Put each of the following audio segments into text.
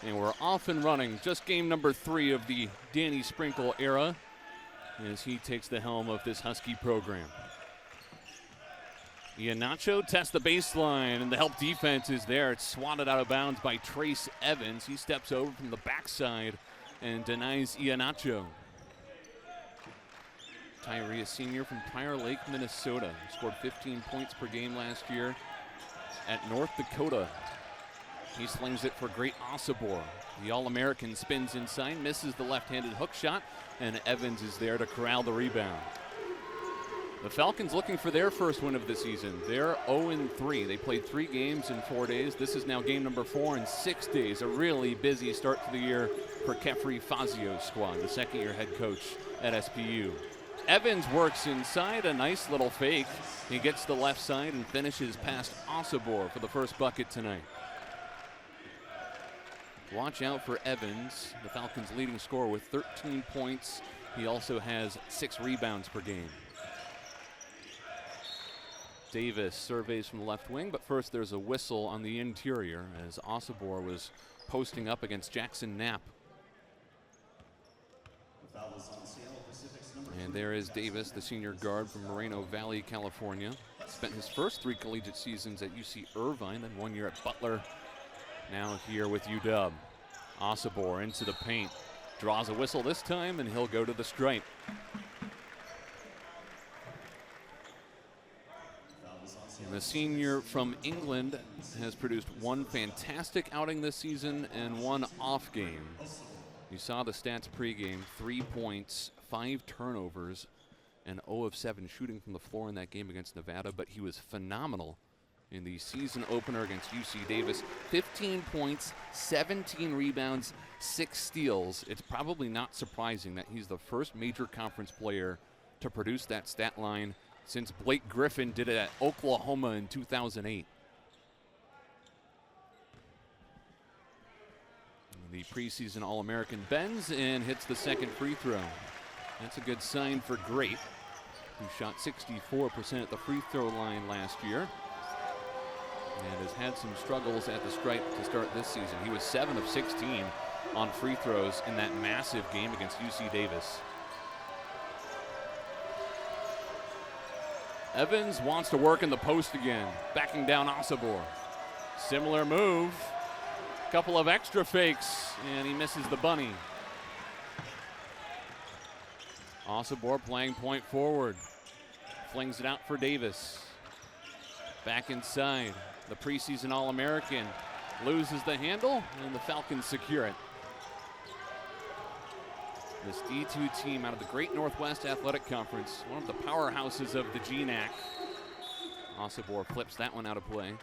And we're off and running. Just game number 3 of the Danny Sprinkle era as he takes the helm of this Husky program. Iheanacho tests the baseline, and the help defense is there. It's swatted out of bounds by Trace Evans. He steps over from the backside and denies Iheanacho. Tyree, a senior from Prior Lake, Minnesota. He scored 15 points per game last year at North Dakota. He slings it for Great Osobor. The All-American spins inside, misses the left-handed hook shot, and Evans is there to corral the rebound. The Falcons looking for their first win of the season. They're 0-3. They played 3 games in 4 days. This is now game number 4 in 6 days. A really busy start to the year for Kefri Fazio's squad, the second-year head coach at SPU. Evans works inside, a nice little fake. He gets the left side and finishes past Osobor for the first bucket tonight. Watch out for Evans, the Falcons' leading scorer with 13 points. He also has 6 rebounds per game. Davis surveys from the left wing, but first there's a whistle on the interior as Osobor was posting up against Jackson Knapp. And there is Davis, the senior guard from Moreno Valley, California. Spent his first 3 collegiate seasons at UC Irvine, then 1 year at Butler. Now here with UW. Osobor into the paint. Draws a whistle this time, and he'll go to the stripe. And the senior from England has produced 1 fantastic outing this season and 1 off game. You saw the stats pregame: 3 points, 5 turnovers, and 0 of 7 shooting from the floor in that game against Nevada, but he was phenomenal in the season opener against UC Davis. 15 points, 17 rebounds, 6 steals. It's probably not surprising that he's the first major conference player to produce that stat line since Blake Griffin did it at Oklahoma in 2008. The preseason All-American bends and hits the second free throw. That's a good sign for Great, who shot 64% at the free throw line last year and has had some struggles at the stripe to start this season. He was 7 of 16 on free throws in that massive game against UC Davis. Evans wants to work in the post again, backing down Osobor. Similar move, couple of extra fakes, and he misses the bunny. Osobor playing point forward, flings it out for Davis. Back inside. The preseason All-American loses the handle, and the Falcons secure it. This D2 team out of the Great Northwest Athletic Conference, one of the powerhouses of the GNAC. Osobor flips that one out of play.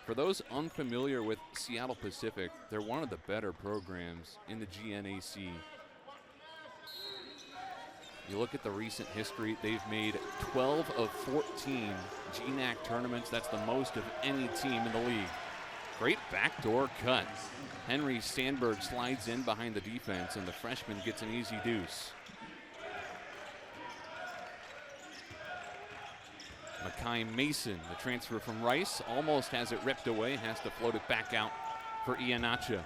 For those unfamiliar with Seattle Pacific, they're one of the better programs in the GNAC. You look at the recent history, they've made 12 of 14 GNAC tournaments. That's the most of any team in the league. Great backdoor cut. Henry Sandberg slides in behind the defense, and the freshman gets an easy deuce. Makai Mason, the transfer from Rice, almost has it ripped away, has to float it back out for Iheanacho.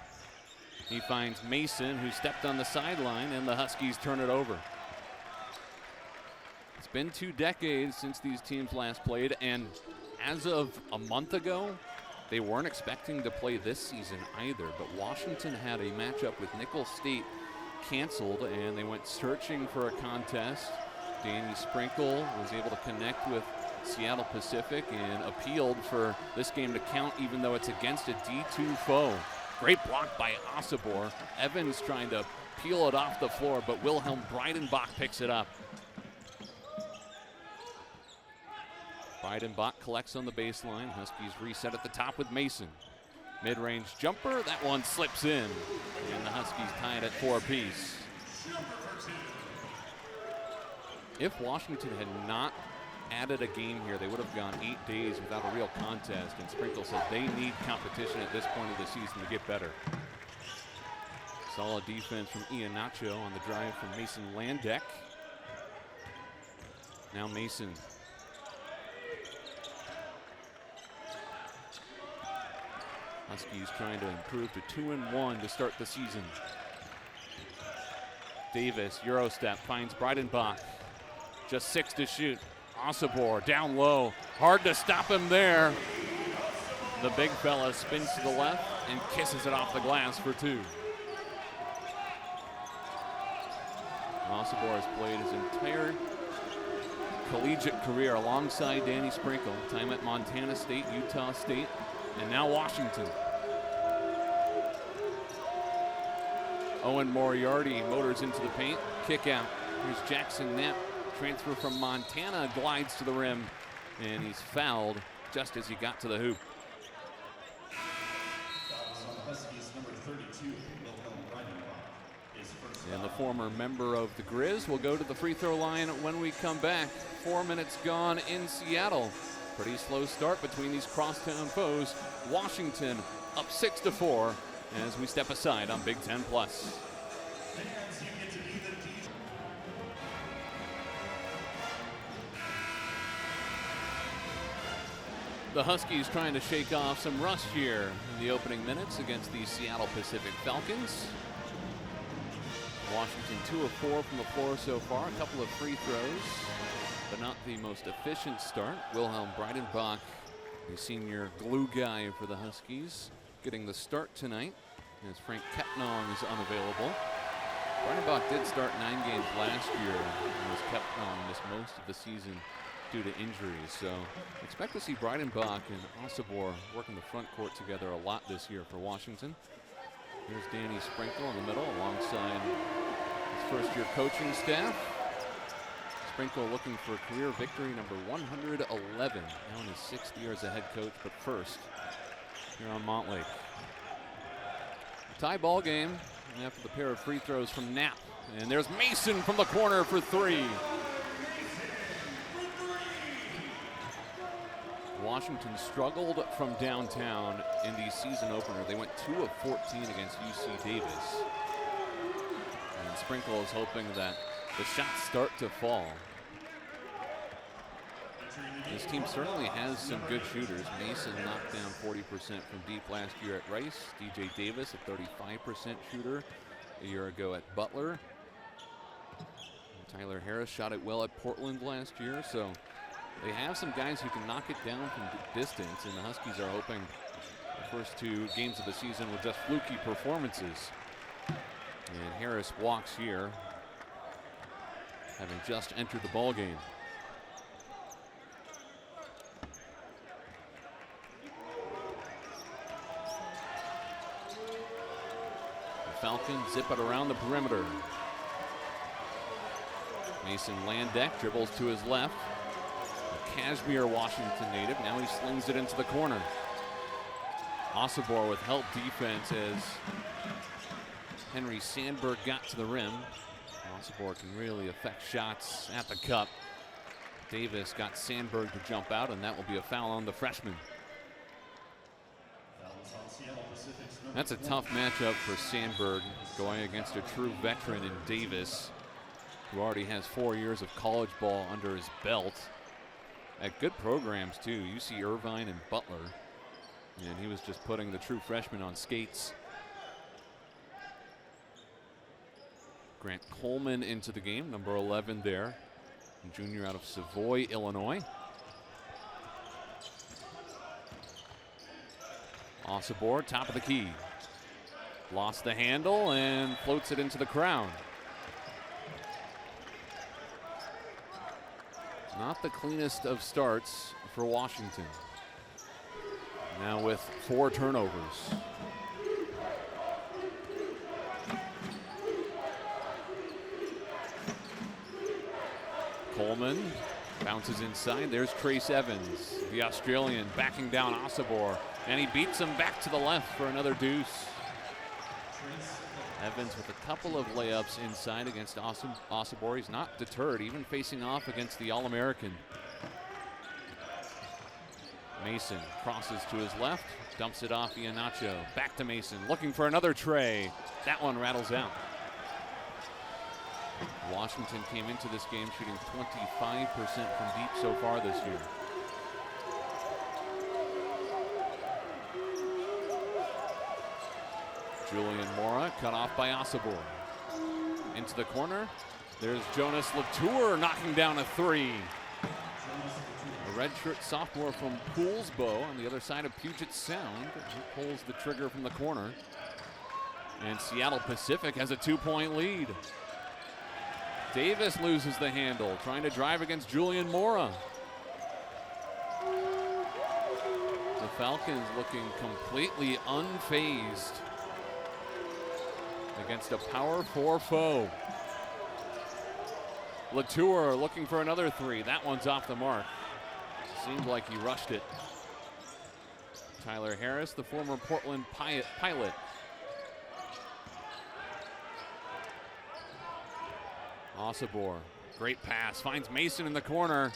He finds Mason, who stepped on the sideline, and the Huskies turn it over. It's been 2 decades since these teams last played, and as of a month ago, they weren't expecting to play this season either, but Washington had a matchup with Nicholls State canceled, and they went searching for a contest. Danny Sprinkle was able to connect with Seattle Pacific and appealed for this game to count, even though it's against a D2 foe. Great block by Osobor. Evans trying to peel it off the floor, but Wilhelm Breidenbach picks it up. Breidenbach collects on the baseline. Huskies reset at the top with Mason. Mid-range jumper, that one slips in. And the Huskies tie it at 4 apiece. If Washington had not added a game here, they would have gone 8 days without a real contest. And Sprinkle says they need competition at this point of the season to get better. Solid defense from Iheanacho on the drive from Mason Landeck. Now Mason. Huskies trying to improve to 2-1 to start the season. Davis, Euro step, finds Breidenbach. Just 6 to shoot. Osobor down low. Hard to stop him there. The big fella spins to the left and kisses it off the glass for 2. Osobor has played his entire collegiate career alongside Danny Sprinkle. Time at Montana State, Utah State, and now Washington. Owen Moriarty motors into the paint. Kick out. Here's Jackson Knapp. Transfer from Montana, glides to the rim, and he's fouled just as he got to the hoop. And the former member of the Grizz will go to the free throw line when we come back. 4 minutes gone in Seattle. Pretty slow start between these crosstown foes. Washington up 6-4 as we step aside on Big Ten Plus. The Huskies trying to shake off some rust here in the opening minutes against the Seattle Pacific Falcons. Washington 2 of 4 from the floor so far. A couple of free throws, but not the most efficient start. Wilhelm Breidenbach, the senior glue guy for the Huskies, getting the start tonight as Frank Kepnong is unavailable. Breidenbach did start 9 games last year, as Kepnong missed most of the season due to injuries. So expect to see Breidenbach and Osobor working the front court together a lot this year for Washington. Here's Danny Sprinkle in the middle alongside his first-year coaching staff. Sprinkle looking for career victory number 111, now in his 6th year as a head coach, but first here on Montlake. Tie ball game after the pair of free throws from Knapp. And there's Mason from the corner for 3. Washington struggled from downtown in the season opener. They went 2 of 14 against UC Davis. And Sprinkle is hoping that the shots start to fall. This team certainly has some good shooters. Mason knocked down 40% from deep last year at Rice. DJ Davis, a 35% shooter a year ago at Butler. Tyler Harris shot it well at Portland last year, so they have some guys who can knock it down from distance, and the Huskies are hoping the first 2 games of the season were just fluky performances. And Harris walks here, having just entered the ball game. The Falcons zip it around the perimeter. Mason Landek dribbles to his left. Kashmir, Washington native. Now he slings it into the corner. Osobor with help defense as Henry Sandberg got to the rim. Osobor can really affect shots at the cup. Davis got Sandberg to jump out, and that will be a foul on the freshman. That's a tough matchup for Sandberg, going against a true veteran in Davis, who already has 4 years of college ball under his belt. At good programs too, UC Irvine and Butler. And he was just putting the true freshman on skates. Grant Coleman into the game, number 11 there. A junior out of Savoy, Illinois. Osobor, top of the key. Lost the handle and floats it into the crowd. Not the cleanest of starts for Washington. Now with 4 turnovers. Coleman bounces inside. There's Trace Evans, the Australian, backing down Osobor, and he beats him back to the left for another deuce. Evans with a couple of layups inside against Osobor. He's not deterred, even facing off against the All-American. Mason crosses to his left, dumps it off Iheanacho. Back to Mason, looking for another tray. That one rattles out. Washington came into this game shooting 25% from deep so far this year. Julian Mora cut off by Osobor. Into the corner. There's Jonas Latour knocking down a three. A redshirt sophomore from Poolsbo on the other side of Puget Sound. He pulls the trigger from the corner. And Seattle Pacific has a 2-point lead. Davis loses the handle, trying to drive against Julian Mora. The Falcons looking completely unfazed against a power 4 foe. Latour looking for another three. That one's off the mark. Seemed like he rushed it. Tyler Harris, the former Portland pilot. Osobor, great pass, finds Mason in the corner.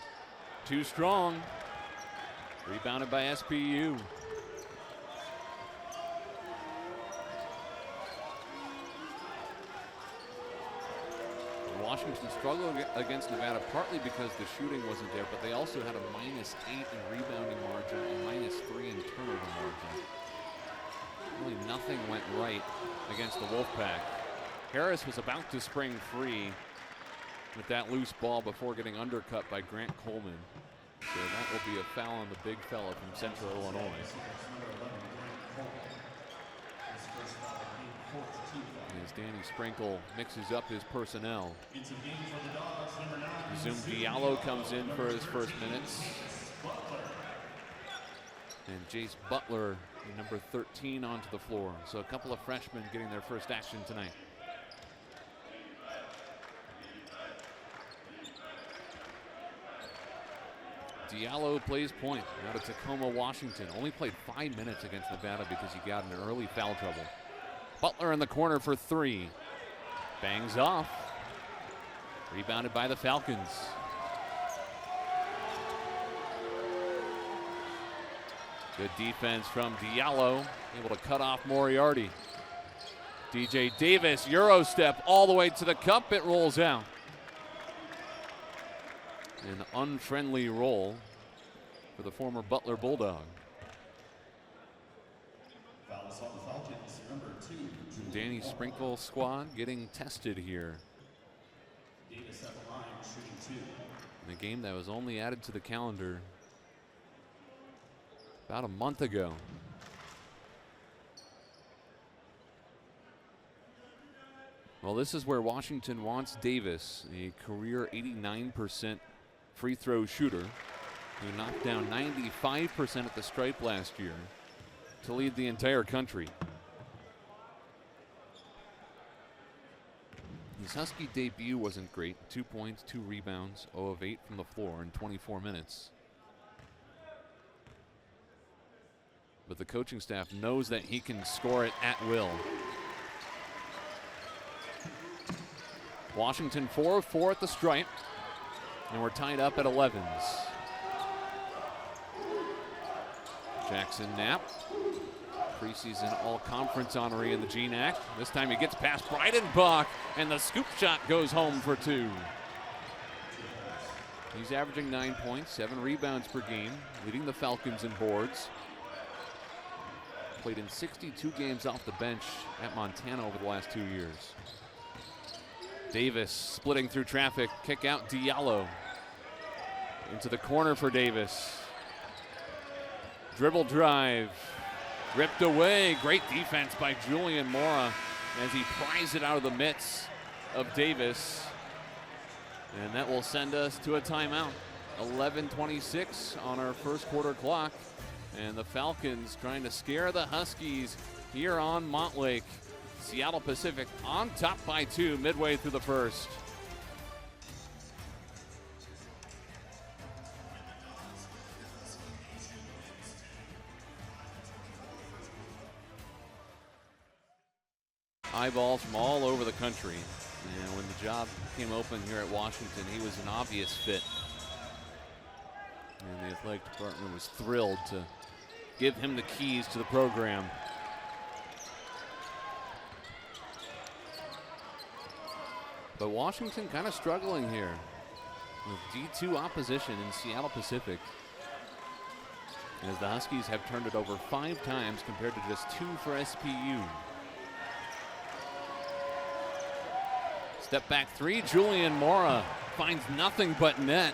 Too strong. Rebounded by SPU. Washington struggled against Nevada partly because the shooting wasn't there, but they also had a -8 in rebounding margin and -3 in turnover margin. Really nothing went right against the Wolfpack. Harris was about to spring free with that loose ball before getting undercut by Grant Coleman. So that will be a foul on the big fella from Central Illinois. As Danny Sprinkle mixes up his personnel. Zoom Diallo comes in for his first minutes. And Jace Butler, number 13, onto the floor. So a couple of freshmen getting their first action tonight. Diallo plays point out of Tacoma, Washington. Only played 5 minutes against Nevada because he got in early foul trouble. Butler in the corner for three. Bangs off. Rebounded by the Falcons. Good defense from Diallo. Able to cut off Moriarty. DJ Davis, Euro step all the way to the cup. It rolls out. An unfriendly roll for the former Butler Bulldog. Danny Sprinkle squad getting tested here. Davis at the line, shooting 2. In a game that was only added to the calendar about a month ago. Well, this is where Washington wants Davis, a career 89% free throw shooter who knocked down 95% at the stripe last year to lead the entire country. His Husky debut wasn't great. 2 points, 2 rebounds, 0 of 8 from the floor in 24 minutes. But the coaching staff knows that he can score it at will. Washington 4 of 4 at the stripe, and we're tied up at 11s. Jackson Knapp, preseason all-conference honoree in the GNAC. This time he gets past Breidenbach, and the scoop shot goes home for 2. He's averaging 9 points, 7 rebounds per game, leading the Falcons in boards. Played in 62 games off the bench at Montana over the last 2 years. Davis splitting through traffic, kick out Diallo. Into the corner for Davis. Dribble drive, ripped away. Great defense by Julian Mora as he pries it out of the mitts of Davis. And that will send us to a timeout. 11:26 on our first quarter clock. And the Falcons trying to scare the Huskies here on Montlake. Seattle Pacific on top by 2 midway through the first. Eyeballs from all over the country. And when the job came open here at Washington, he was an obvious fit. And the athletic department was thrilled to give him the keys to the program. But Washington kind of struggling here with D2 opposition in Seattle Pacific, as the Huskies have turned it over 5 times compared to just 2 for SPU. Step back three, Julian Mora finds nothing but net.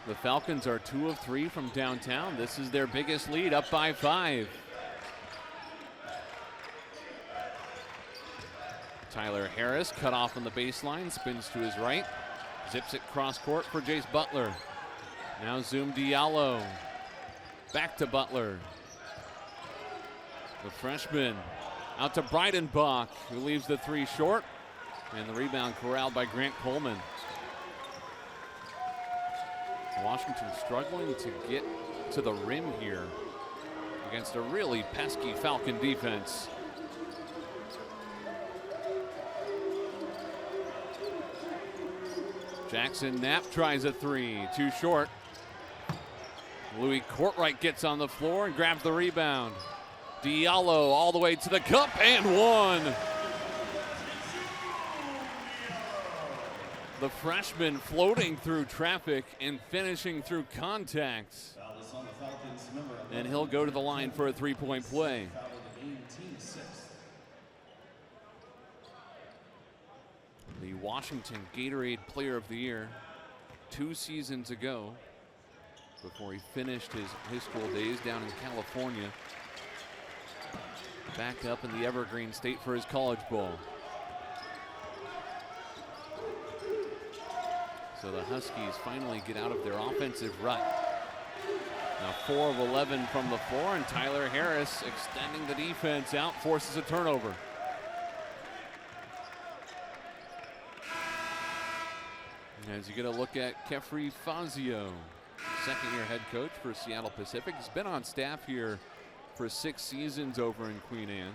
The Falcons are 2 of 3 from downtown. This is their biggest lead, up by 5. Tyler Harris cut off on the baseline, spins to his right, zips it cross court for Jace Butler. Now Zoom Diallo, back to Butler. The freshman out to Breidenbach, who leaves the three short, and the rebound corralled by Grant Coleman. Washington struggling to get to the rim here against a really pesky Falcon defense. Jackson Knapp tries a three, too short. Louis Courtright gets on the floor and grabs the rebound. Diallo all the way to the cup and one. The freshman floating through traffic and finishing through contact. And he'll go to the line for a three-point play. The Washington Gatorade Player of the Year 2 seasons ago, before he finished his high school days down in California. Back up in the Evergreen State for his college ball. So the Huskies finally get out of their offensive rut. Now 4 of 11 from the floor, and Tyler Harris extending the defense out, forces a turnover. As you get a look at Kefri Fazio, second-year head coach for Seattle Pacific. He's been on staff here for 6 seasons over in Queen Anne.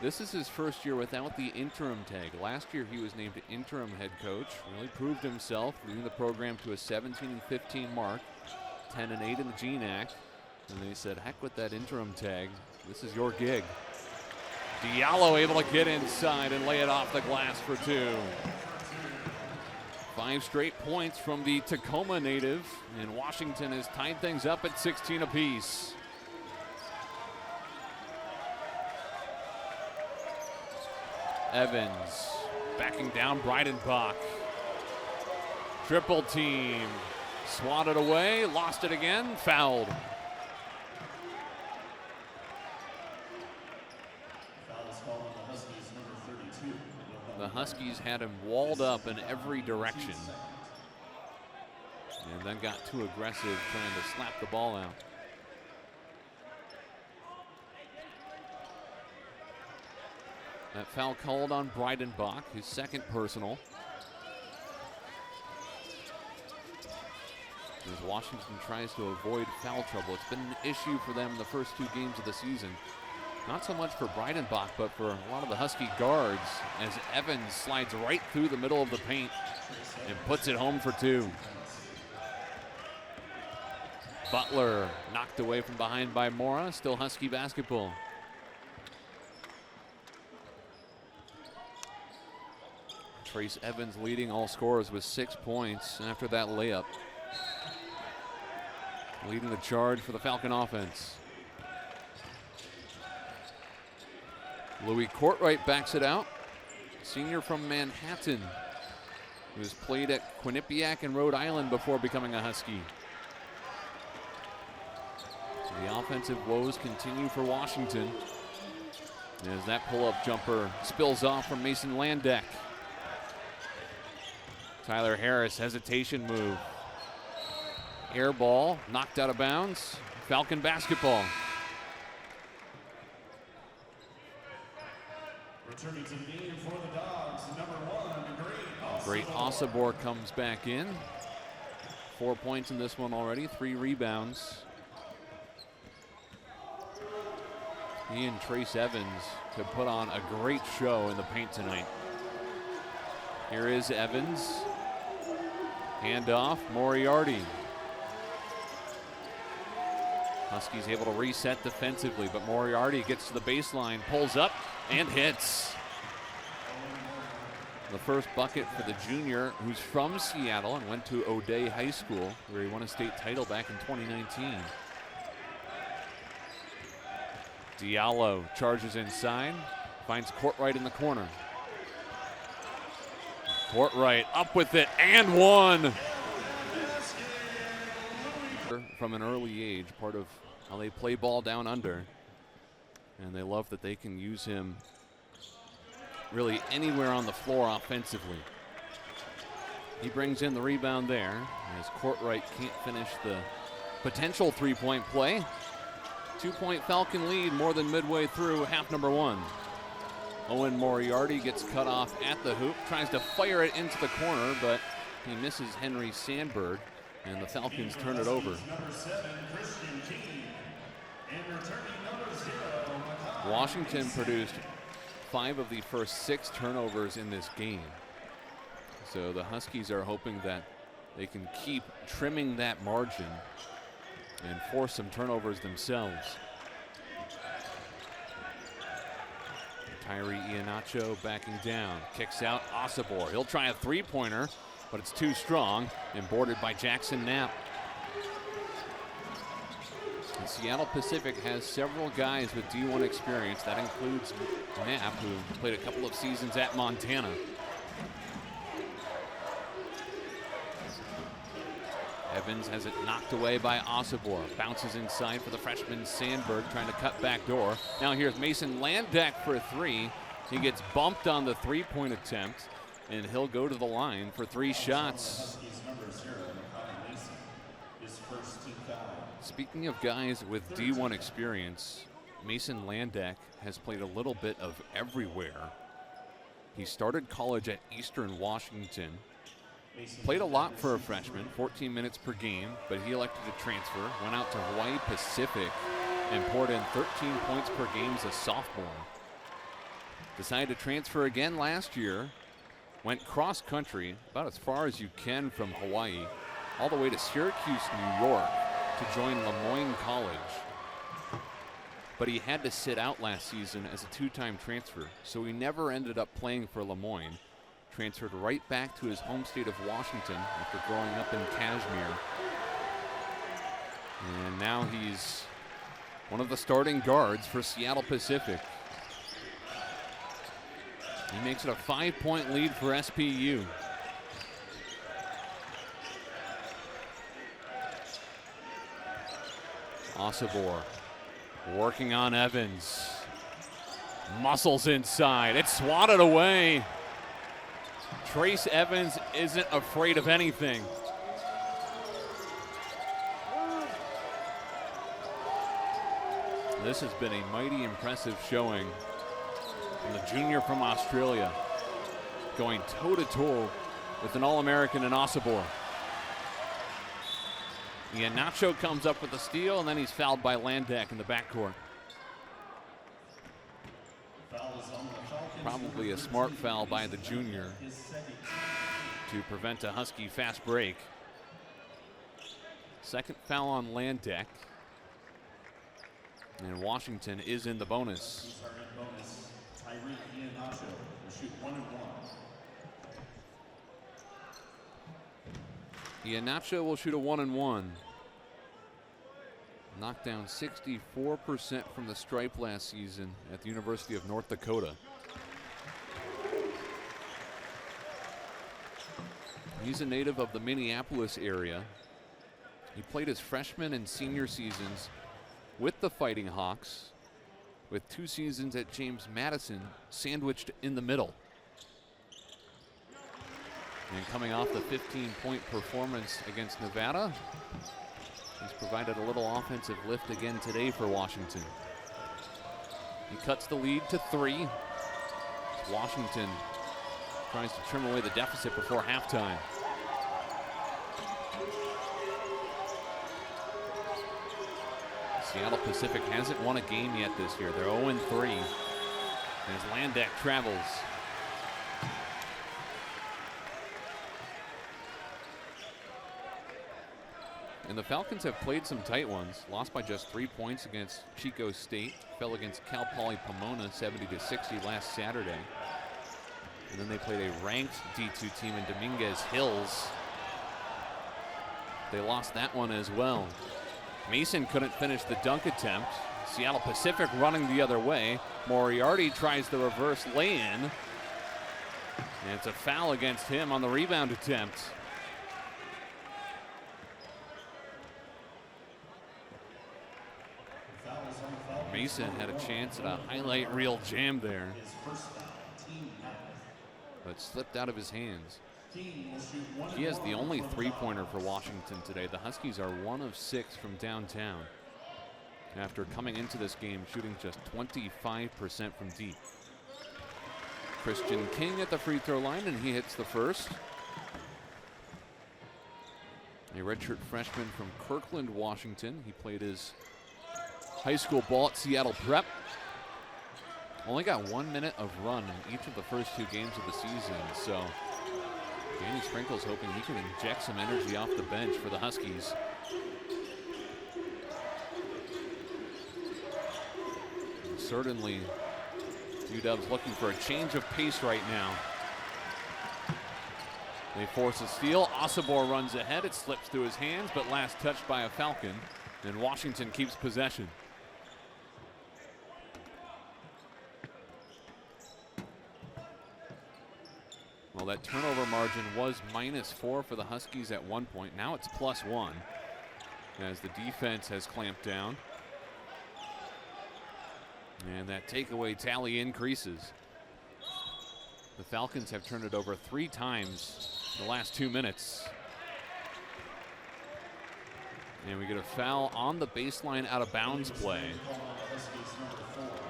This is his first year without the interim tag. Last year he was named interim head coach, really proved himself, leading the program to a 17-15 mark, 10-8 in the GNAC. And they said, heck with that interim tag. This is your gig. Diallo able to get inside and lay it off the glass for 2. 5 straight points from the Tacoma native, and Washington has tied things up at 16 apiece. Evans backing down Breidenbach. Triple team. Swatted away, lost it again, fouled. The Huskies had him walled up in every direction, and then got too aggressive trying to slap the ball out. That foul called on Breidenbach, his second personal. As Washington tries to avoid foul trouble. It's been an issue for them the first 2 games of the season. Not so much for Breidenbach, but for a lot of the Husky guards, as Evans slides right through the middle of the paint and puts it home for 2. Butler knocked away from behind by Mora, still Husky basketball. Trace Evans leading all scorers with 6 points after that layup. Leading the charge for the Falcon offense. Louis Courtright backs it out. Senior from Manhattan, who's played at Quinnipiac in Rhode Island before becoming a Husky. So the offensive woes continue for Washington as that pull-up jumper spills off from Mason Landeck. Tyler Harris, hesitation move. Air ball, knocked out of bounds. Falcon basketball. Returning to the game for the Dogs, number 1, Great Osobor comes back in. 4 points in this one already, 3 rebounds. He and Trace Evans to put on a great show in the paint tonight. Here is Evans. Handoff, Moriarty. Huskies able to reset defensively, but Moriarty gets to the baseline, pulls up, and hits. The first bucket for the junior, who's from Seattle and went to O'Day High School, where he won a state title back in 2019. Diallo charges inside, Finds Courtright in the corner. Courtright up with it and one. From an early age, part of how they play ball down under. And they love that they can use him really anywhere on the floor offensively. He brings in the rebound there as Courtright can't finish the potential three-point play. 2-point Falcon lead more than midway through half number one. Owen Moriarty gets cut off at the hoop, tries to fire it into the corner, but he misses Henry Sandberg, and the Falcons turn it over. Washington produced 5 of the first 6 turnovers in this game. So the Huskies are hoping that they can keep trimming that margin and force some turnovers themselves. Tyree Iheanacho backing down, kicks out Osobor. He'll try a three-pointer, but it's too strong and boarded by Jackson Knapp. And Seattle Pacific has several guys with D1 experience. That includes Knapp, who played a couple of seasons at Montana. Evans has it knocked away by Osobor. Bounces inside for the freshman Sandberg, trying to cut back door. Now here's Mason Landak for a 3. He gets bumped on the three-point attempt, and he'll go to the line for 3 shots. Speaking of guys with D1 experience, Mason Landak has played a little bit of everywhere. He started college at Eastern Washington. Played a lot for a freshman, 14 minutes per game, but he elected to transfer, went out to Hawaii Pacific, and poured in 13 points per game as a sophomore. Decided to transfer again last year, went cross country, about as far as you can from Hawaii, all the way to Syracuse, New York, to join Lemoyne College. But he had to sit out last season as a 2-time transfer, so he never ended up playing for Lemoyne. Transferred right back to his home state of Washington after growing up in Kashmir. And now he's one of the starting guards for Seattle Pacific. He makes it a 5-point lead for SPU. Osobor working on Evans. Muscles inside. It's swatted away. Trace Evans isn't afraid of anything. This has been a mighty impressive showing from the junior from Australia, going toe-to-toe with an All-American in Osobor. Iheanacho comes up with a steal, and then he's fouled by Landak in the backcourt. Probably a smart foul by the junior to prevent a Husky fast break. Second foul on Landak. And Washington is in the bonus. Iheanacho will shoot a 1-and-1. Knocked down 64% from the stripe last season at the University of North Dakota. He's a native of the Minneapolis area. He played his freshman and senior seasons with the Fighting Hawks, with 2 seasons at James Madison sandwiched in the middle. And coming off the 15-point performance against Nevada, he's provided a little offensive lift again today for Washington. He cuts the lead to 3. Washington tries to trim away the deficit before halftime. Seattle Pacific hasn't won a game yet this year. They're 0-3 as Landak travels. And the Falcons have played some tight ones. Lost by just 3 points against Chico State. Fell against Cal Poly Pomona 70-60 last Saturday. And then they played a ranked D2 team in Dominguez Hills. They lost that one as well. Mason couldn't finish the dunk attempt, Seattle Pacific running the other way. Moriarty tries the reverse lay-in. And it's a foul against him on the rebound attempt. Mason had a chance at a highlight reel jam there, but slipped out of his hands. He has the only three-pointer for Washington today. The Huskies are 1 of 6 from downtown after coming into this game shooting just 25% from deep. Christian King at the free throw line, and he hits the first. A redshirt freshman from Kirkland, Washington. He played his high school ball at Seattle Prep. Only got 1 minute of run in each of the first 2 games of the season, so Danny Sprinkle's hoping he can inject some energy off the bench for the Huskies. And certainly, UW's looking for a change of pace right now. They force a steal. Osobor runs ahead. It slips through his hands, but last touched by a Falcon. And Washington keeps possession. Well, that turnover margin was -4 for the Huskies at one point. Now it's +1 as the defense has clamped down. And that takeaway tally increases. The Falcons have turned it over 3 times in the last 2 minutes. And we get a foul on the baseline out of bounds play.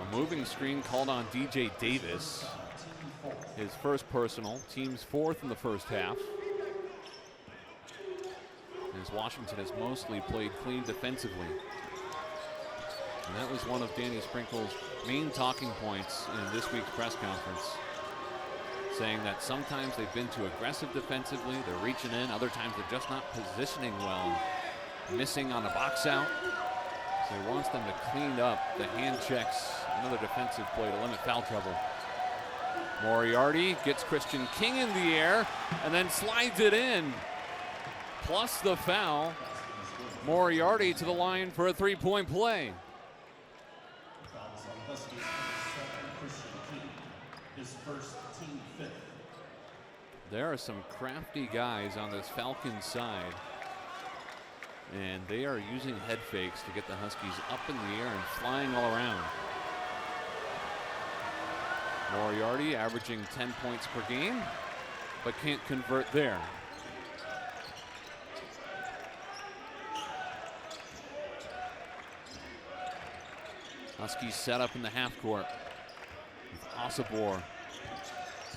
A moving screen called on DJ Davis. His first personal, team's 4th in the first half. As Washington has mostly played clean defensively. And that was one of Danny Sprinkle's main talking points in this week's press conference, saying that sometimes they've been too aggressive defensively, they're reaching in, other times they're just not positioning well, missing on a box out. So he wants them to clean up the hand checks, another defensive play to limit foul trouble. Moriarty gets Christian King in the air and then slides it in. Plus the foul. Moriarty to the line for a 3-point play. There are some crafty guys on this Falcons side, and they are using head fakes to get the Huskies up in the air and flying all around. Moriarty averaging 10 points per game, but can't convert there. Huskies set up in the half court. Osobor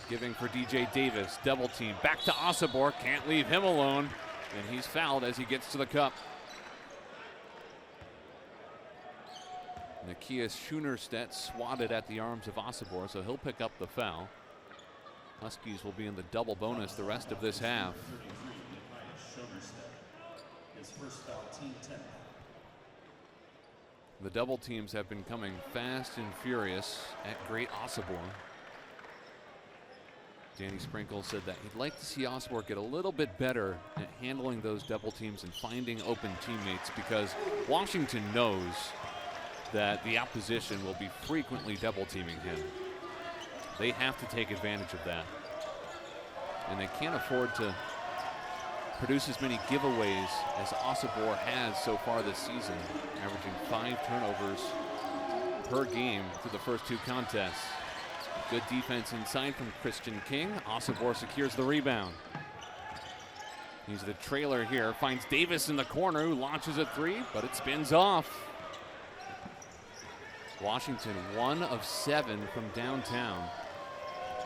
giving for DJ Davis, double team, back to Osobor, can't leave him alone, and he's fouled as he gets to the cup. Nikias Schoenerstedt swatted at the arms of Osobor, so he'll pick up the foul. Huskies will be in the double bonus the rest of this half. The double teams have been coming fast and furious at Great Osobor. Danny Sprinkle said that he'd like to see Osobor get a little bit better at handling those double teams and finding open teammates, because Washington knows that the opposition will be frequently double teaming him. They have to take advantage of that. And they can't afford to produce as many giveaways as Osobor has so far this season, averaging 5 turnovers per game through the first 2 contests. Good defense inside from Christian King. Osobor secures the rebound. He's the trailer here, finds Davis in the corner, who launches a 3, but it spins off. Washington 1 of 7 from downtown,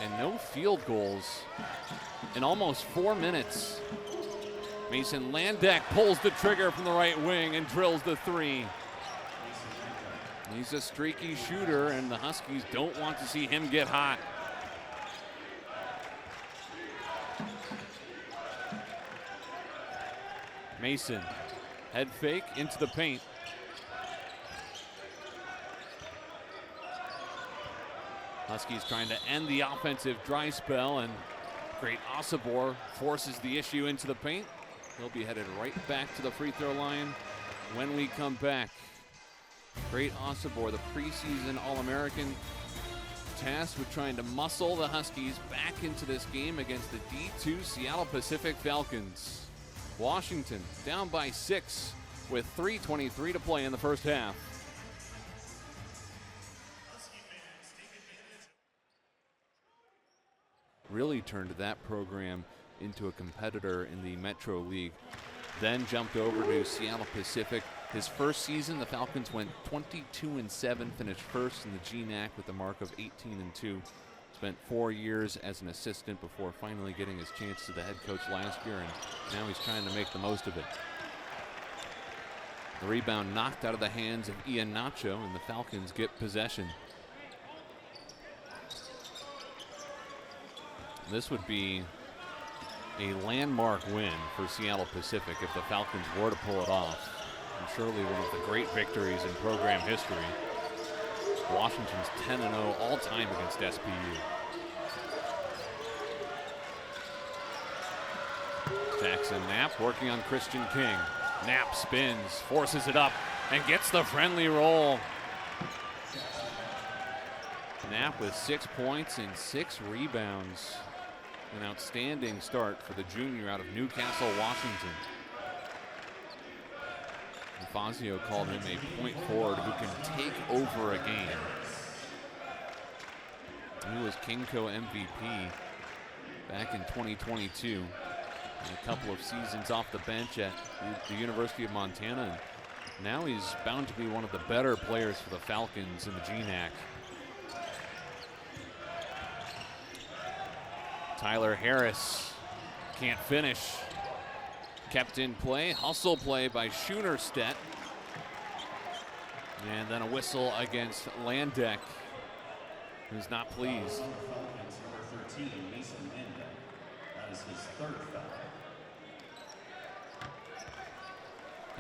and no field goals in almost 4 minutes. Mason Landeck pulls the trigger from the right wing and drills the 3. He's a streaky shooter, and the Huskies don't want to see him get hot. Mason, head fake into the paint. Huskies trying to end the offensive dry spell, and Great Osobor forces the issue into the paint. He'll be headed right back to the free throw line when we come back. Great Osobor, the preseason All-American, tasked with trying to muscle the Huskies back into this game against the D2 Seattle Pacific Falcons. Washington down by 6 with 3:23 to play in the first half. Really turned that program into a competitor in the Metro League. Then jumped over to Seattle Pacific. His first season, the Falcons went 22-7, finished first in the GNAC with a mark of 18-2. Spent 4 years as an assistant before finally getting his chance to the head coach last year, and now he's trying to make the most of it. The rebound knocked out of the hands of Ian Nacho, and the Falcons get possession. This would be a landmark win for Seattle Pacific if the Falcons were to pull it off. And surely one of the great victories in program history. Washington's 10-0 all time against SPU. Jackson Knapp working on Christian King. Knapp spins, forces it up, and gets the friendly roll. Knapp with 6 points and 6 rebounds. An outstanding start for the junior out of Newcastle, Washington. And Fazio called him a point forward who can take over a game. He was Kingco MVP back in 2022. And a couple of seasons off the bench at the University of Montana. And now he's bound to be one of the better players for the Falcons in the GNAC. Tyler Harris can't finish. Kept in play. Hustle play by Schoenerstedt. And then a whistle against Landeck, who's not pleased. Number 13, Mason Landeck. That is his third foul.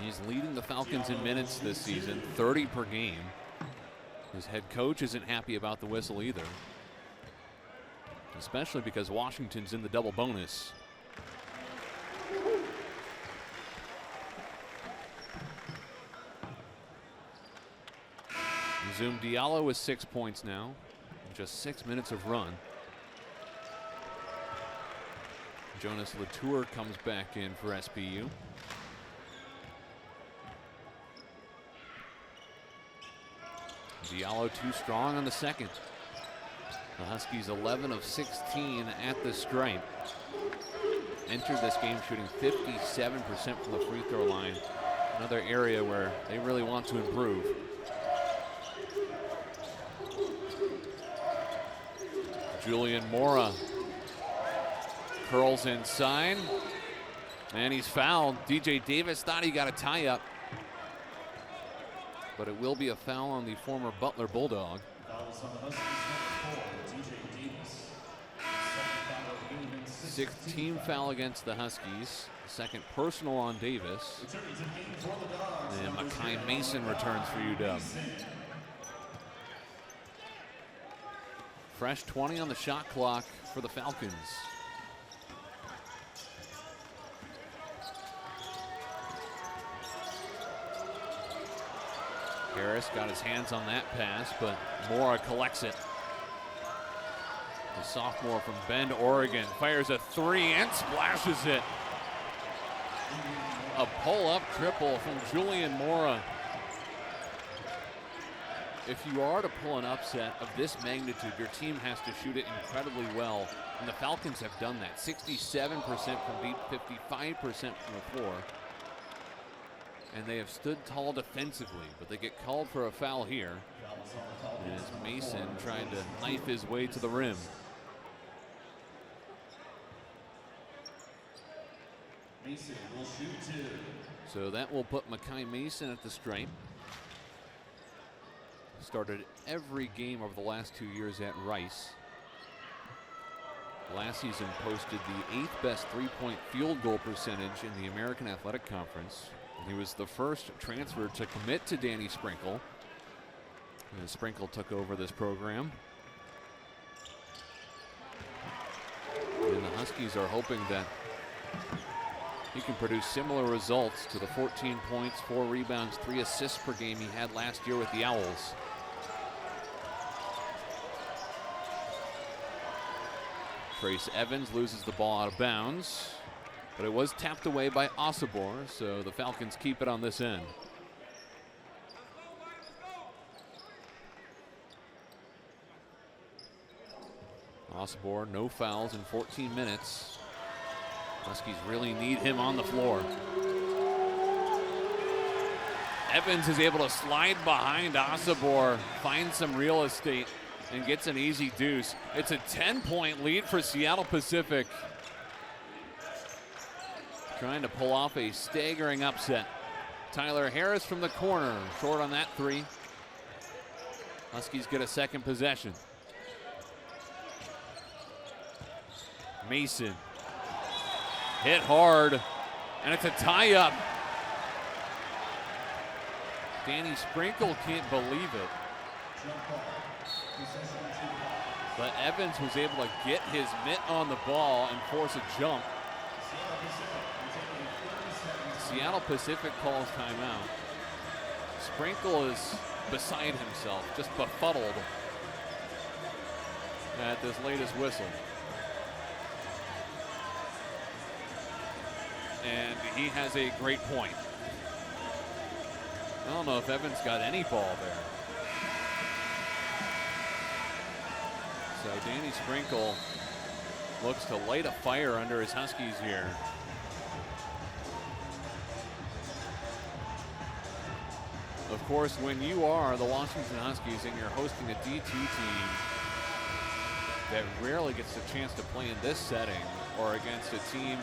He's leading the Falcons in minutes this season, 30 per game. His head coach isn't happy about the whistle either, especially because Washington's in the double bonus. Zoom Diallo with 6 points now, in just 6 minutes of run. Jonas Latour comes back in for SPU. Diallo too strong on the second. The Huskies 11 of 16 at the stripe. Entered this game shooting 57% from the free throw line. Another area where they really want to improve. Julian Mora curls inside, and he's fouled. DJ Davis thought he got a tie up, but it will be a foul on the former Butler Bulldog. Sixth team foul against the Huskies. Second personal on Davis. And Makai Mason returns for UW. Fresh 20 on the shot clock for the Falcons. Harris got his hands on that pass, but Mora collects it. The sophomore from Bend, Oregon, fires a three and splashes it. A pull-up triple from Julian Mora. If you are to pull an upset of this magnitude, your team has to shoot it incredibly well. And the Falcons have done that. 67% from deep, 55% from the floor. And they have stood tall defensively, but they get called for a foul here. As Mason trying to knife his way to the rim. Mason will shoot two. So that will put Makai Mason at the stripe. Started every game over the last 2 years at Rice. Last season posted the 8th best three-point field goal percentage in the American Athletic Conference. He was the first transfer to commit to Danny Sprinkle. And Sprinkle took over this program. And the Huskies are hoping that he can produce similar results to the 14 points, 4 rebounds, 3 assists per game he had last year with the Owls. Trace Evans loses the ball out of bounds, but it was tapped away by Osobor, so the Falcons keep it on this end. Osobor, no fouls in 14 minutes. Huskies really need him on the floor. Evans is able to slide behind Osobor, find some real estate, and gets an easy deuce. It's a 10-point lead for Seattle Pacific. Trying to pull off a staggering upset. Tyler Harris from the corner, short on that three. Huskies get a second possession. Mason hit hard, and it's a tie-up. Danny Sprinkle can't believe it. But Evans was able to get his mitt on the ball and force a jump. Seattle Pacific calls timeout. Sprinkle is beside himself, just befuddled at this latest whistle. And he has a great point. I don't know if Evans got any ball there. So Danny Sprinkle looks to light a fire under his Huskies here. Of course, when you are the Washington Huskies and you're hosting a D2 team that rarely gets the chance to play in this setting or against a team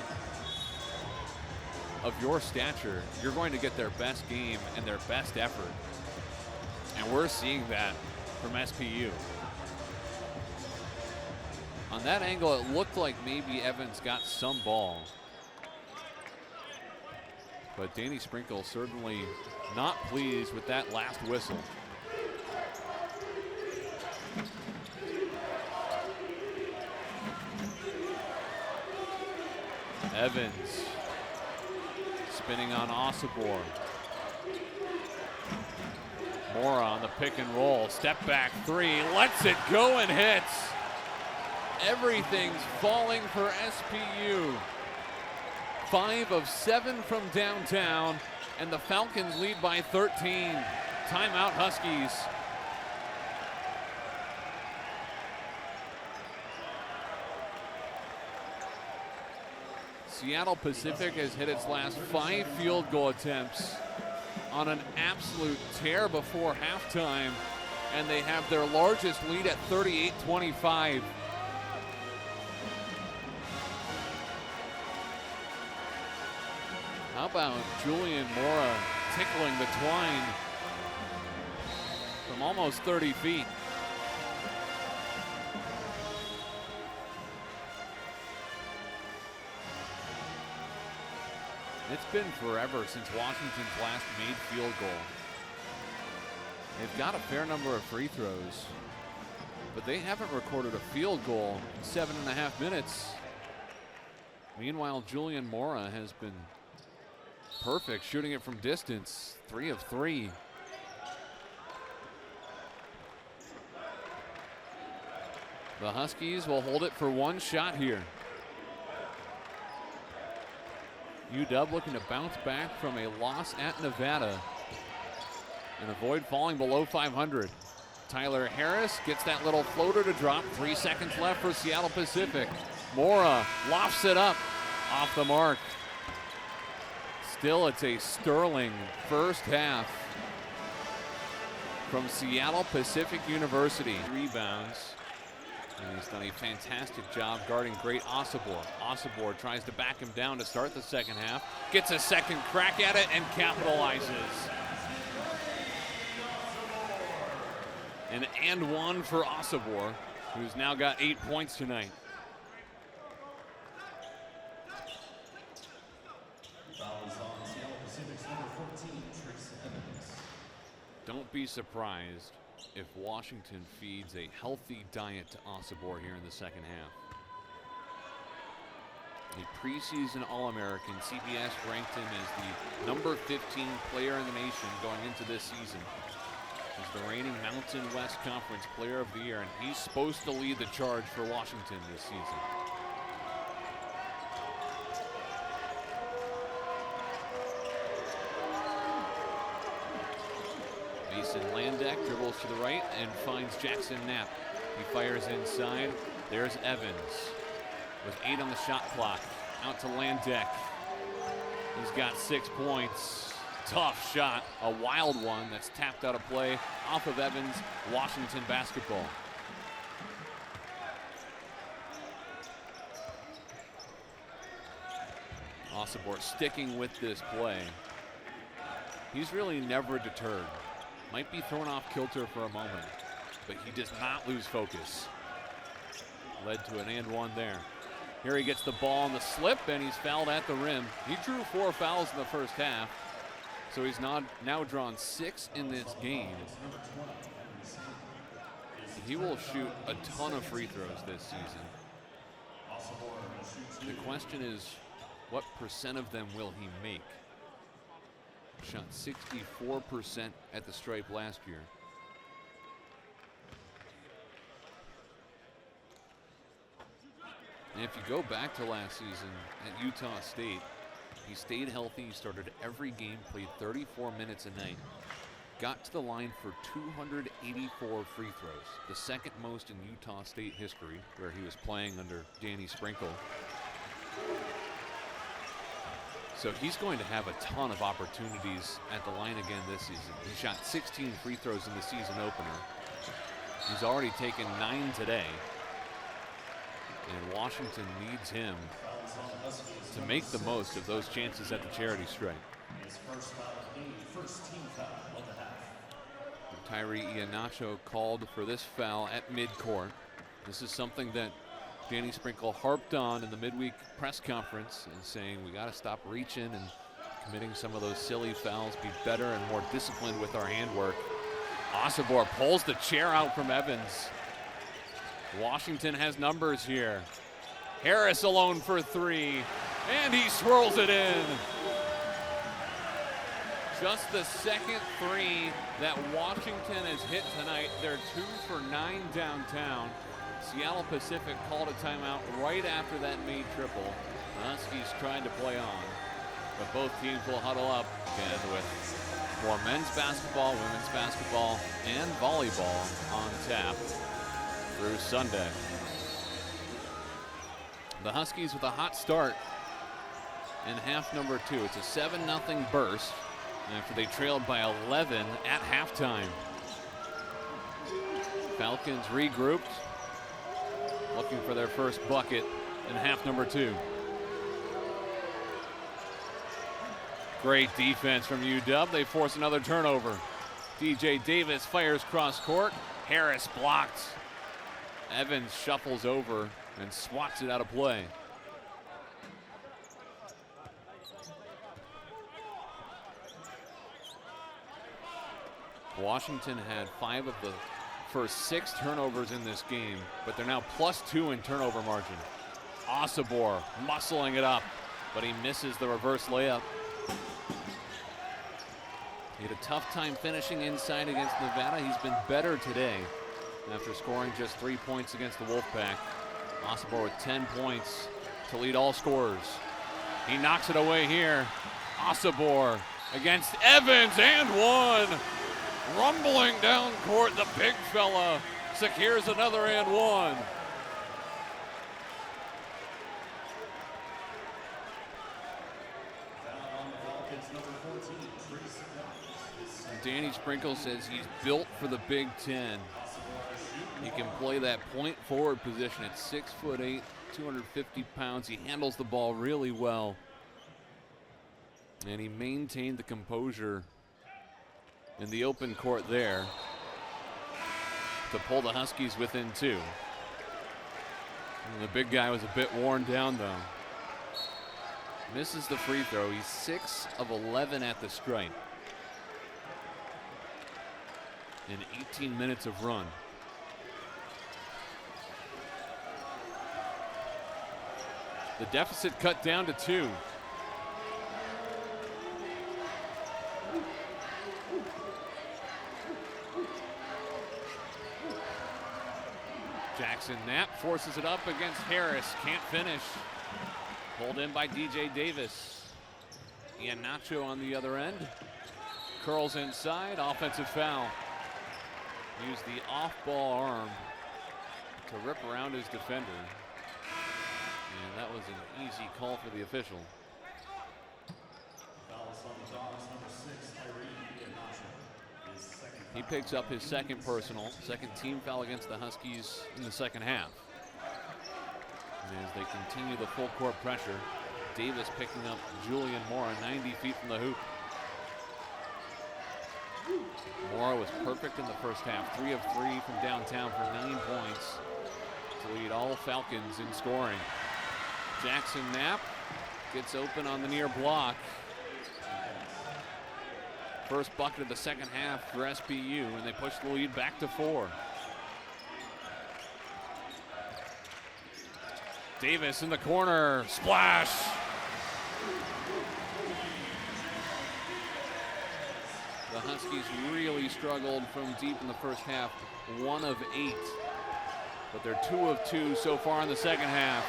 of your stature, you're going to get their best game and their best effort. And we're seeing that from SPU. On that angle, it looked like maybe Evans got some ball. But Danny Sprinkle certainly not pleased with that last whistle. Evans spinning on Osobor. Mora on the pick and roll. Step back three. Lets it go and hits. Everything's falling for SPU. 5 of 7 from downtown, and the Falcons lead by 13. Timeout, Huskies. Seattle Pacific has hit its last 5 field goal attempts on an absolute tear before halftime, and they have their largest lead at 38-25. How about Julian Mora tickling the twine from almost 30 feet? It's been forever since Washington's last made field goal. They've got a fair number of free throws, but they haven't recorded a field goal in 7.5 minutes. Meanwhile, Julian Mora has been perfect, shooting it from distance, 3 of 3. The Huskies will hold it for one shot here. UW looking to bounce back from a loss at Nevada and avoid falling below 500. Tyler Harris gets that little floater to drop. 3 seconds left for Seattle Pacific. Mora lofts it up off the mark. Still, it's a sterling first half from Seattle Pacific University. Rebounds. And he's done a fantastic job guarding great Osobor. Osobor tries to back him down to start the second half. Gets a second crack at it and capitalizes. And one for Osobor, who's now got 8 points tonight. Don't be surprised if Washington feeds a healthy diet to Osobor here in the second half. a preseason All-American. CBS ranked him as the number 15 player in the nation going into this season. He's the reigning Mountain West Conference Player of the Year, and he's supposed to lead the charge for Washington this season. Mason Landeck dribbles to the right and finds Jackson Knapp. He fires inside. There's Evans with 8 on the shot clock. Out to Landeck. He's got 6 points. Tough shot, a wild one that's tapped out of play off of Evans. Washington basketball. Osibor sticking with this play. He's really never deterred. Might be thrown off kilter for a moment, but he does not lose focus. Led to an and one there. Here he gets the ball on the slip, and he's fouled at the rim. He drew 4 fouls in the first half, so he's now drawn 6 in this game. He will shoot a ton of free throws this season. The question is, what percent of them will he make? Shot 64% at the stripe last year. And if you go back to last season at Utah State, he stayed healthy. He started every game, played 34 minutes a night. Got to the line for 284 free throws, the second most in Utah State history, where he was playing under Danny Sprinkle. So he's going to have a ton of opportunities at the line again this season. He shot 16 free throws in the season opener. He's already taken 9 today. And Washington needs him to make the most of those chances at the charity stripe. Tyree Iheanacho called for this foul at midcourt. This is something that Danny Sprinkle harped on in the midweek press conference and saying we got to stop reaching and committing some of those silly fouls, be better and more disciplined with our handwork. Osibor pulls the chair out from Evans. Washington has numbers here. Harris alone for 3, and he swirls it in. Just the second 3 that Washington has hit tonight. They're 2 for 9 downtown. Seattle Pacific called a timeout right after that made triple. The Huskies tried to play on, but both teams will huddle up again with more men's basketball, women's basketball, and volleyball on tap through Sunday. The Huskies with a hot start in half number 2. It's a 7-0 burst after they trailed by 11 at halftime. Falcons regrouped, looking for their first bucket in half number 2. Great defense from UW. They force another turnover. DJ Davis fires cross court. Harris blocked. Evans shuffles over and swats it out of play. Washington had 5 of the first 6 turnovers in this game, but they're now +2 in turnover margin. Osibor muscling it up, but he misses the reverse layup. He had a tough time finishing inside against Nevada. He's been better today after scoring just 3 points against the Wolfpack. Osibor with 10 points to lead all scorers. He knocks it away here. Osibor against Evans, and one. Rumbling down court, the big fella secures another and one. Danny Sprinkle says he's built for the Big Ten. He can play that point forward position at 6'8", 250 pounds. He handles the ball really well. And he maintained the composure in the open court there to pull the Huskies within 2. And the big guy was a bit worn down though. Misses the free throw. He's 6 of 11 at the stripe in 18 minutes of run. The deficit cut down to 2. Jackson Knapp forces it up against Harris. Can't finish. Pulled in by DJ Davis. Ian Nacho on the other end. Curls inside. Offensive foul. Used the off-ball arm to rip around his defender. And that was an easy call for the official. He picks up his second personal, second team foul against the Huskies in the second half. And as they continue the full court pressure, Davis picking up Julian Mora 90 feet from the hoop. Mora was perfect in the first half, 3 of 3 from downtown for 9 points to lead all Falcons in scoring. Jackson Knapp gets open on the near block. First bucket of the second half for SPU, and they push the lead back to 4. Davis in the corner, splash! The Huskies really struggled from deep in the first half, 1 of 8. But they're 2 of 2 so far in the second half.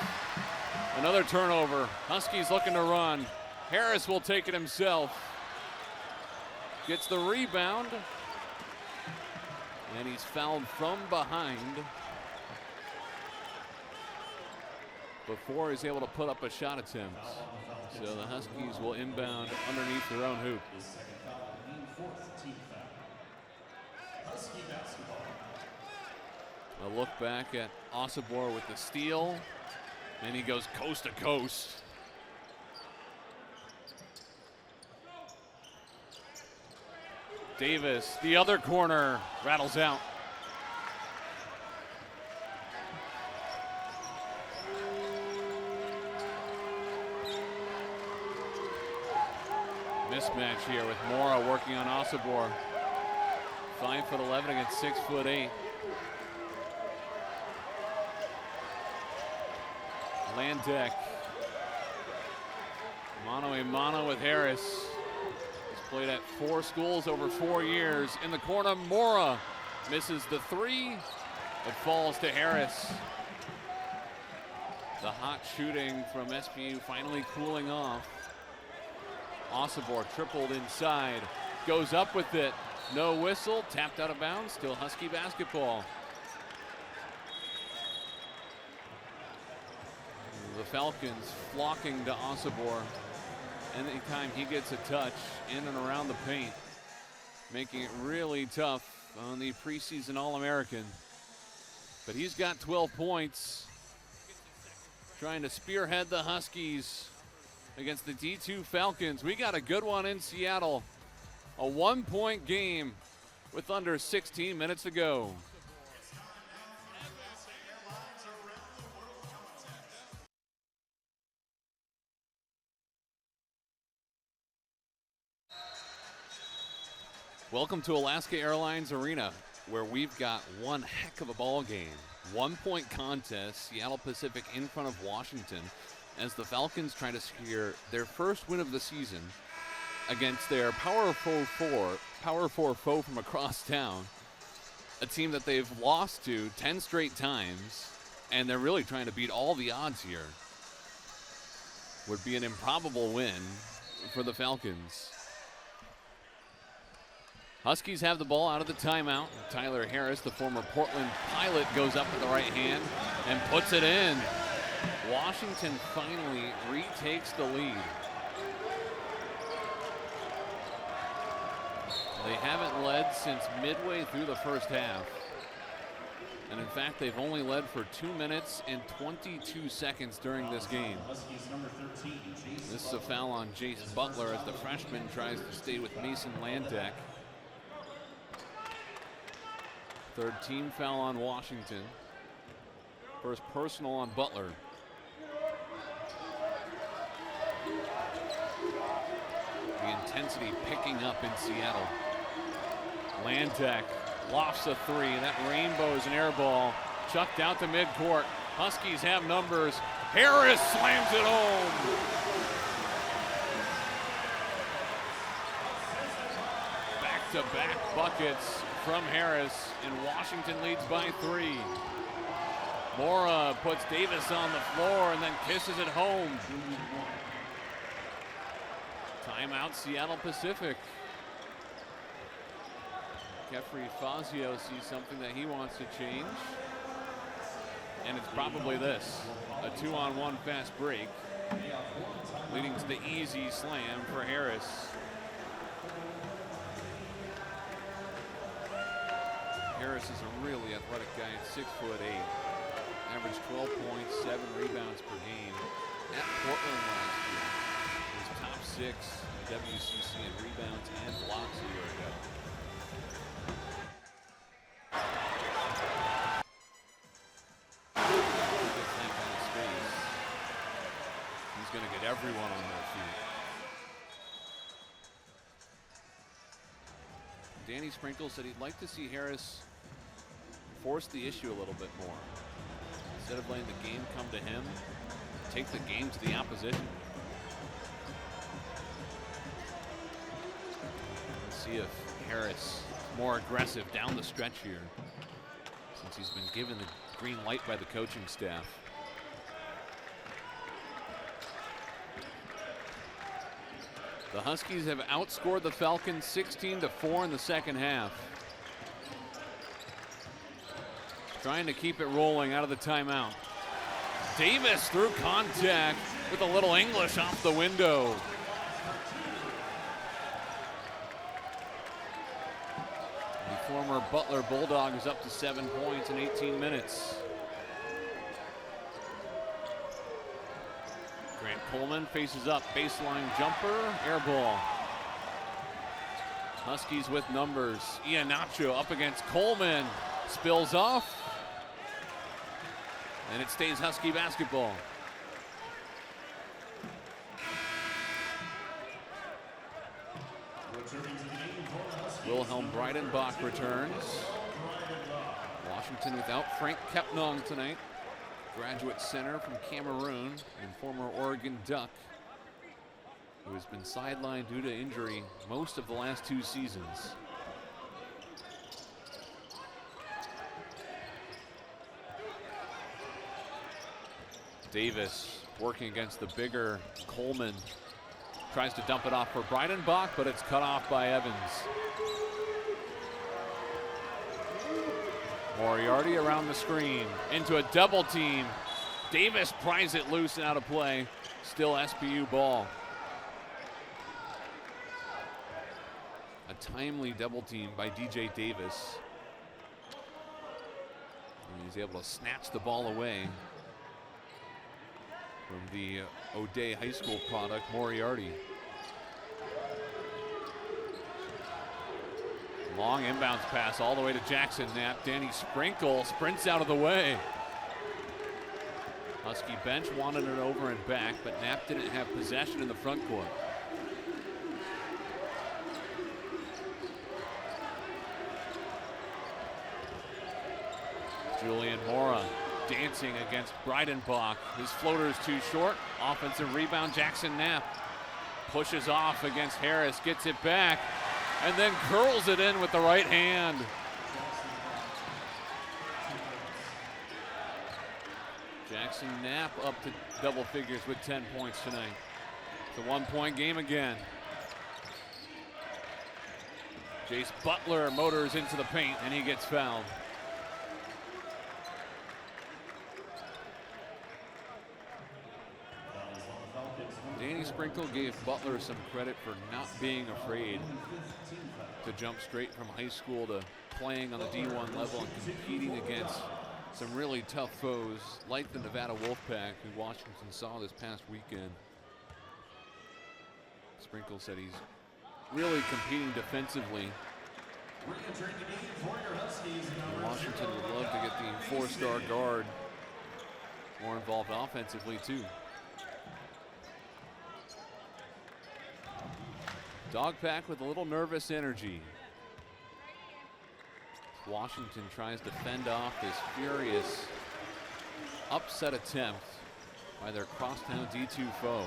Another turnover, Huskies looking to run. Harris will take it himself. Gets the rebound, and he's fouled from behind before he's able to put up a shot attempt. So the Huskies will inbound underneath their own hoop. A look back at Osobor with the steal, and he goes coast to coast. Davis, the other corner, rattles out. Mismatch here with Mora working on Osobor. 5'11" against 6'8". Landek. Mano a mano with Harris. Played at 4 schools over 4 years. In the corner, Mora misses the 3. It falls to Harris. The hot shooting from SPU finally cooling off. Osobor tripled inside. Goes up with it. No whistle. Tapped out of bounds. Still Husky basketball. The Falcons flocking to Osobor. Anytime he gets a touch in and around the paint, making it really tough on the preseason All-American. But he's got 12 points, trying to spearhead the Huskies against the D2 Falcons. We got a good one in Seattle. A 1-point game with under 16 minutes to go. Welcome to Alaska Airlines Arena, where we've got one heck of a ball game. 1-point contest, Seattle Pacific in front of Washington, as the Falcons try to secure their first win of the season against their Power 4 foe from across town, a team that they've lost to 10 straight times, and they're really trying to beat all the odds here. Would be an improbable win for the Falcons. Huskies have the ball out of the timeout. Tyler Harris, the former Portland Pilot, goes up with the right hand and puts it in. Washington finally retakes the lead. They haven't led since midway through the first half. And in fact, they've only led for 2 minutes and 22 seconds during this game. This is a foul on Jace Butler as the freshman tries to stay with Mason Landek. Third team foul on Washington. First personal on Butler. The intensity picking up in Seattle. Landek lofts a 3. That rainbow is an air ball. Chucked out to midcourt. Huskies have numbers. Harris slams it home. Back-to-back buckets from Harris, and Washington leads by 3. Mora puts Davis on the floor and then kisses it home. Timeout, Seattle Pacific. Kefri Fazio sees something that he wants to change. And it's probably this, a 2-on-1 fast break, leading to the easy slam for Harris. Harris is a really athletic guy at 6'8". Averaged 12 points, 7 rebounds per game at Portland last year. He was top 6 in the WCC in rebounds and blocks a year ago. He's going to get everyone on their feet. Danny Sprinkle said he'd like to see Harris force the issue a little bit more. Instead of letting the game come to him, take the game to the opposition. Let's see if Harris is more aggressive down the stretch here, since he's been given the green light by the coaching staff. The Huskies have outscored the Falcons 16-4 in the second half. Trying to keep it rolling out of the timeout. Davis through contact with a little English off the window. The former Butler Bulldog is up to 7 points in 18 minutes. Grant Coleman faces up, baseline jumper, air ball. Huskies with numbers. Iheanacho up against Coleman, spills off, and it stays Husky basketball. Wilhelm Breidenbach returns. Washington without Frank Kepnong tonight. Graduate center from Cameroon and former Oregon Duck, who has been sidelined due to injury most of the last 2 seasons. Davis working against the bigger Coleman. Tries to dump it off for Breidenbach, but it's cut off by Evans. Moriarty around the screen, into a double team. Davis pries it loose and out of play. Still SPU ball. A timely double team by DJ Davis. And he's able to snatch the ball away from the O'Day High School product, Moriarty. Long inbounds pass all the way to Jackson Knapp. Danny Sprinkle sprints out of the way. Husky bench wanted it over and back, but Knapp didn't have possession in the front court. Julian Mora dancing against Breidenbach. His floater is too short. Offensive rebound, Jackson Knapp pushes off against Harris, gets it back, and then curls it in with the right hand. Jackson Knapp up to double figures with 10 points tonight. It's a 1-point game again. Jace Butler motors into the paint and he gets fouled. Danny Sprinkle gave Butler some credit for not being afraid to jump straight from high school to playing on the D1 level and competing against some really tough foes like the Nevada Wolfpack, who Washington saw this past weekend. Sprinkle said he's really competing defensively. And Washington would love to get the 4-star guard more involved offensively too. Dogpack with a little nervous energy. Washington tries to fend off this furious upset attempt by their crosstown D2 foe.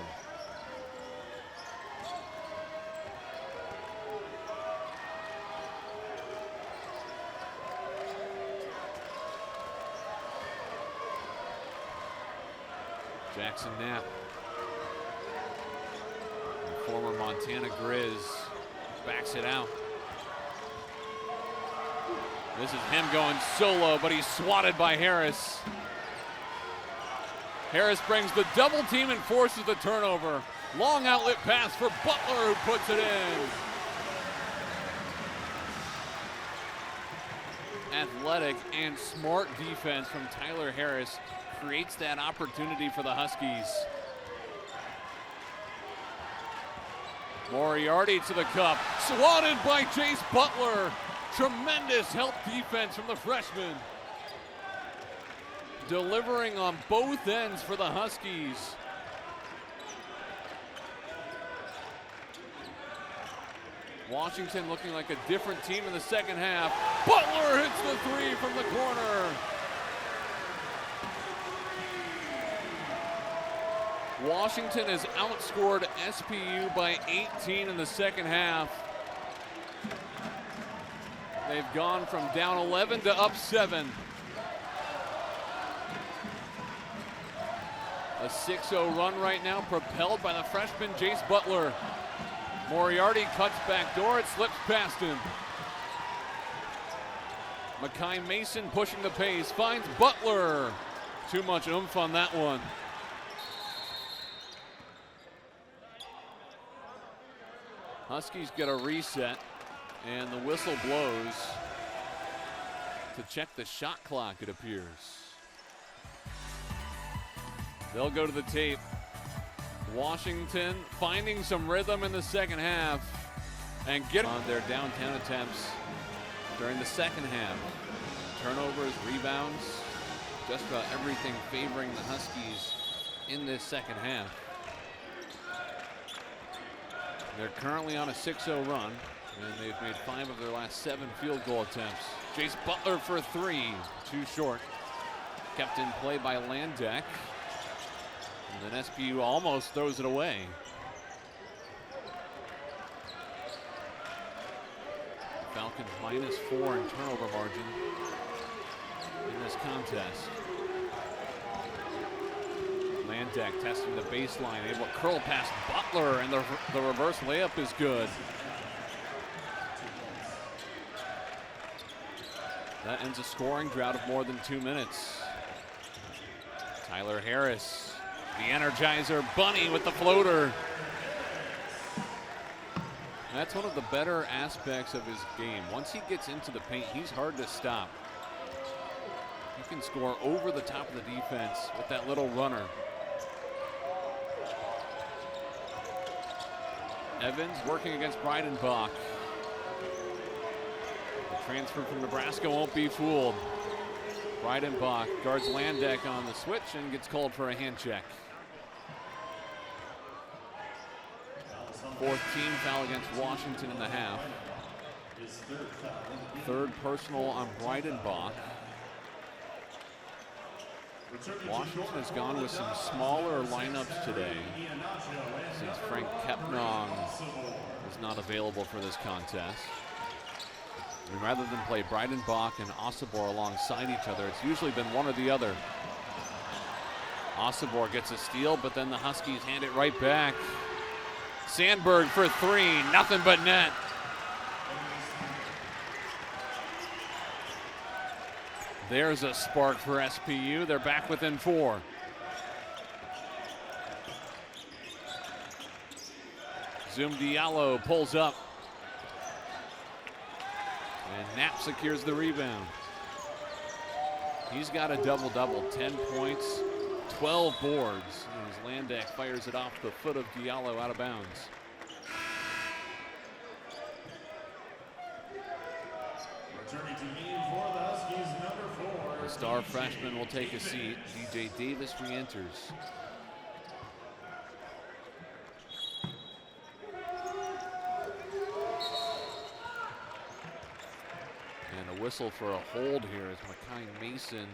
Jackson Knapp, the former Montana Grizz, backs it out. This is him going solo, but he's swatted by Harris. Harris brings the double team and forces the turnover. Long outlet pass for Butler, who puts it in. Athletic and smart defense from Tyler Harris creates that opportunity for the Huskies. Moriarty to the cup, swatted by Jace Butler. Tremendous help defense from the freshman. Delivering on both ends for the Huskies. Washington looking like a different team in the second half. Butler hits the three from the corner. Washington has outscored SPU by 18 in the second half. They've gone from down 11 to up 7. A 6-0 run right now, propelled by the freshman Jace Butler. Moriarty cuts back door, it slips past him. Makai Mason pushing the pace, finds Butler. Too much oomph on that one. Huskies get a reset, and the whistle blows to check the shot clock, it appears. They'll go to the tape. Washington finding some rhythm in the second half and get on their downtown attempts during the second half. Turnovers, rebounds, just about everything favoring the Huskies in this second half. They're currently on a 6-0 run, and they've made 5 of their last 7 field goal attempts. Jace Butler for 3, too short. Kept in play by Landeck. And then SPU almost throws it away. Falcons -4 in turnover margin in this contest. Landeck testing the baseline, able to curl past Butler, and the reverse layup is good. That ends a scoring drought of more than 2 minutes. Tyler Harris, the Energizer Bunny with the floater. That's one of the better aspects of his game. Once he gets into the paint, he's hard to stop. He can score over the top of the defense with that little runner. Evans working against Breidenbach. The transfer from Nebraska won't be fooled. Breidenbach guards Landeck on the switch and gets called for a hand check. 4th team foul against Washington in the half. Third personal on Breidenbach. Washington has gone with some smaller lineups today since Frank Kepnong is not available for this contest. And rather than play Breidenbach and Osobor alongside each other, it's usually been one or the other. Osobor gets a steal, but then the Huskies hand it right back. Sandberg for 3, nothing but net. There's a spark for SPU. They're back within 4. Zoom Diallo pulls up. And Knapp secures the rebound. He's got a double-double, 10 points, 12 boards. As Landeck fires it off the foot of Diallo out of bounds. Returning to game for the Huskies, number 4. The star freshman will take a seat. DJ Davis re-enters. And a whistle for a hold here as Makai Mason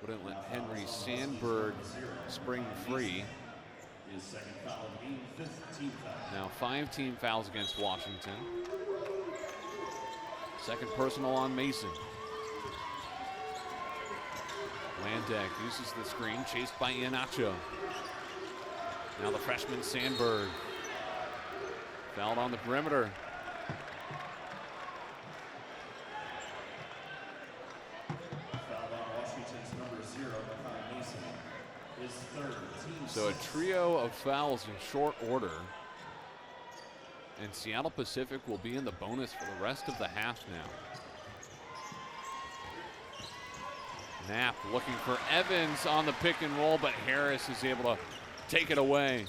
Wouldn't let Henry Sandberg spring free. His second foul of the game, 5th team foul. Now 5 team fouls against Washington. Second personal on Mason. Landek uses the screen, chased by Iheanacho. Now the freshman Sandberg. Fouled on the perimeter. Fouled on Washington's number 0, Makai Mason. His 3rd, team So a 6th. trio of fouls in short order. And Seattle Pacific will be in the bonus for the rest of the half now. Knapp looking for Evans on the pick and roll, but Harris is able to take it away.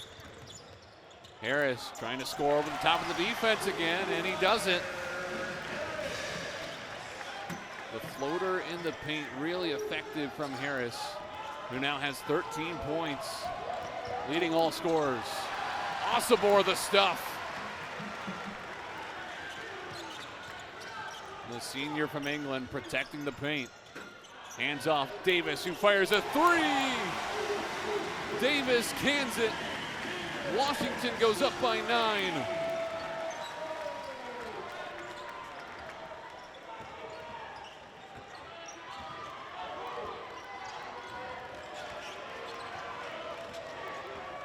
Harris trying to score over the top of the defense again, and he does it. The floater in the paint really effective from Harris, who now has 13 points, leading all scorers. Osobor the stuff. The senior from England protecting the paint. Hands off Davis, who fires a 3. Davis cans it. Washington goes up by 9.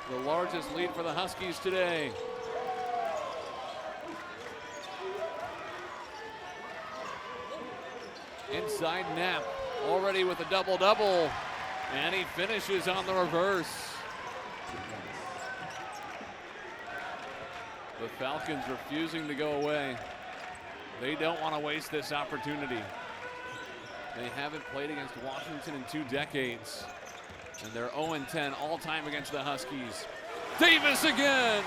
The largest lead for the Huskies today. Inside Knapp, already with a double-double, and he finishes on the reverse. The Falcons refusing to go away. They don't want to waste this opportunity. They haven't played against Washington in 2 decades, and they're 0-10 all-time against the Huskies. Davis again!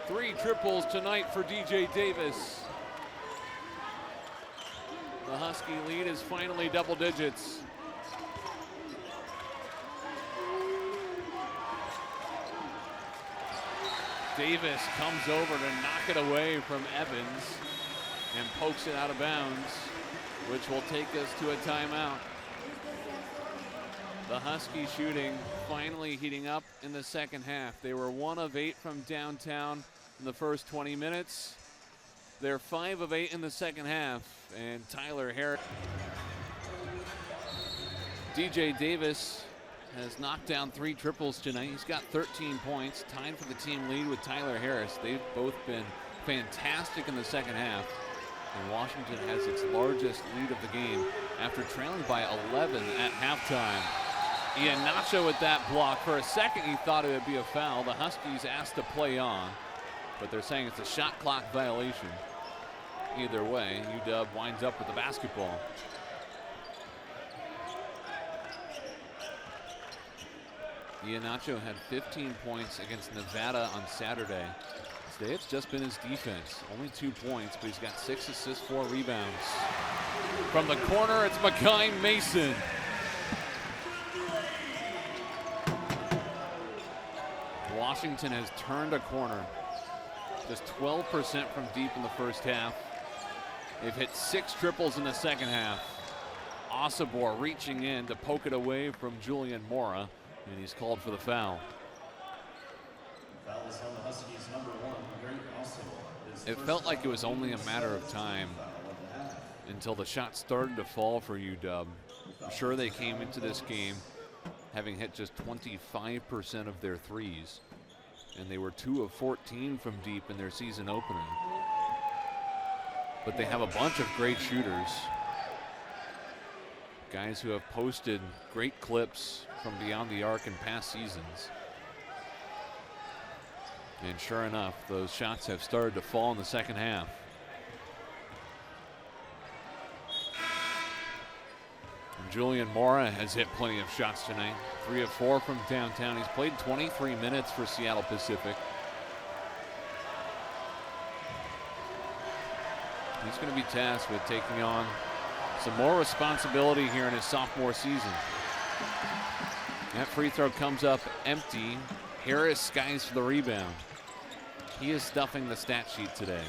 Three triples tonight for DJ Davis. The Husky lead is finally double digits. Davis comes over to knock it away from Evans and pokes it out of bounds, which will take us to a timeout. The Husky shooting finally heating up in the second half. They were 1 of 8 from downtown in the first 20 minutes. They're 5 of 8 in the second half, and Tyler Harris. DJ Davis has knocked down 3 triples tonight. He's got 13 points, tied for the team lead with Tyler Harris. They've both been fantastic in the second half, and Washington has its largest lead of the game after trailing by 11 at halftime. Iheanacho with that block. For a second, he thought it would be a foul. The Huskies asked to play on, but they're saying it's a shot clock violation. Either way, UW winds up with the basketball. Iheanacho had 15 points against Nevada on Saturday. Today it's just been his defense. Only 2 points, but he's got 6 assists, 4 rebounds. From the corner, it's Makai Mason. Washington has turned a corner. Just 12% from deep in the first half. They've hit 6 triples in the second half. Osobor reaching in to poke it away from Julian Mora, and he's called for the foul. Foul is on the Huskies' number 1, Grant Osobor. It felt like it was only a matter of time until the shots started to fall for UW. I'm sure they came into this game having hit just 25% of their threes, and they were 2 of 14 from deep in their season opener. But they have a bunch of great shooters. Guys who have posted great clips from beyond the arc in past seasons. And sure enough, those shots have started to fall in the second half. And Julian Mora has hit plenty of shots tonight. 3 of 4 from downtown. He's played 23 minutes for Seattle Pacific. He's going to be tasked with taking on some more responsibility here in his sophomore season. That free throw comes up empty. Harris skies for the rebound. He is stuffing the stat sheet today.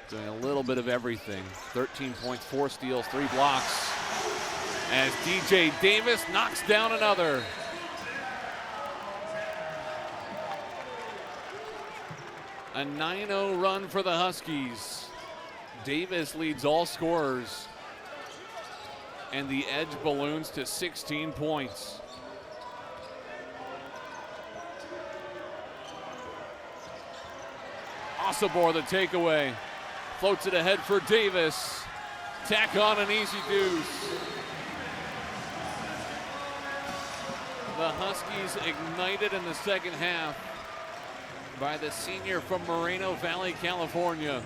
Doing a little bit of everything. 13 points, 4 steals, 3 blocks. As DJ Davis knocks down another. A 9-0 run for the Huskies. Davis leads all scorers. And the edge balloons to 16 points. Osobor the takeaway. Floats it ahead for Davis. Tack on an easy deuce. The Huskies ignited in the second half by the senior from Moreno Valley, California.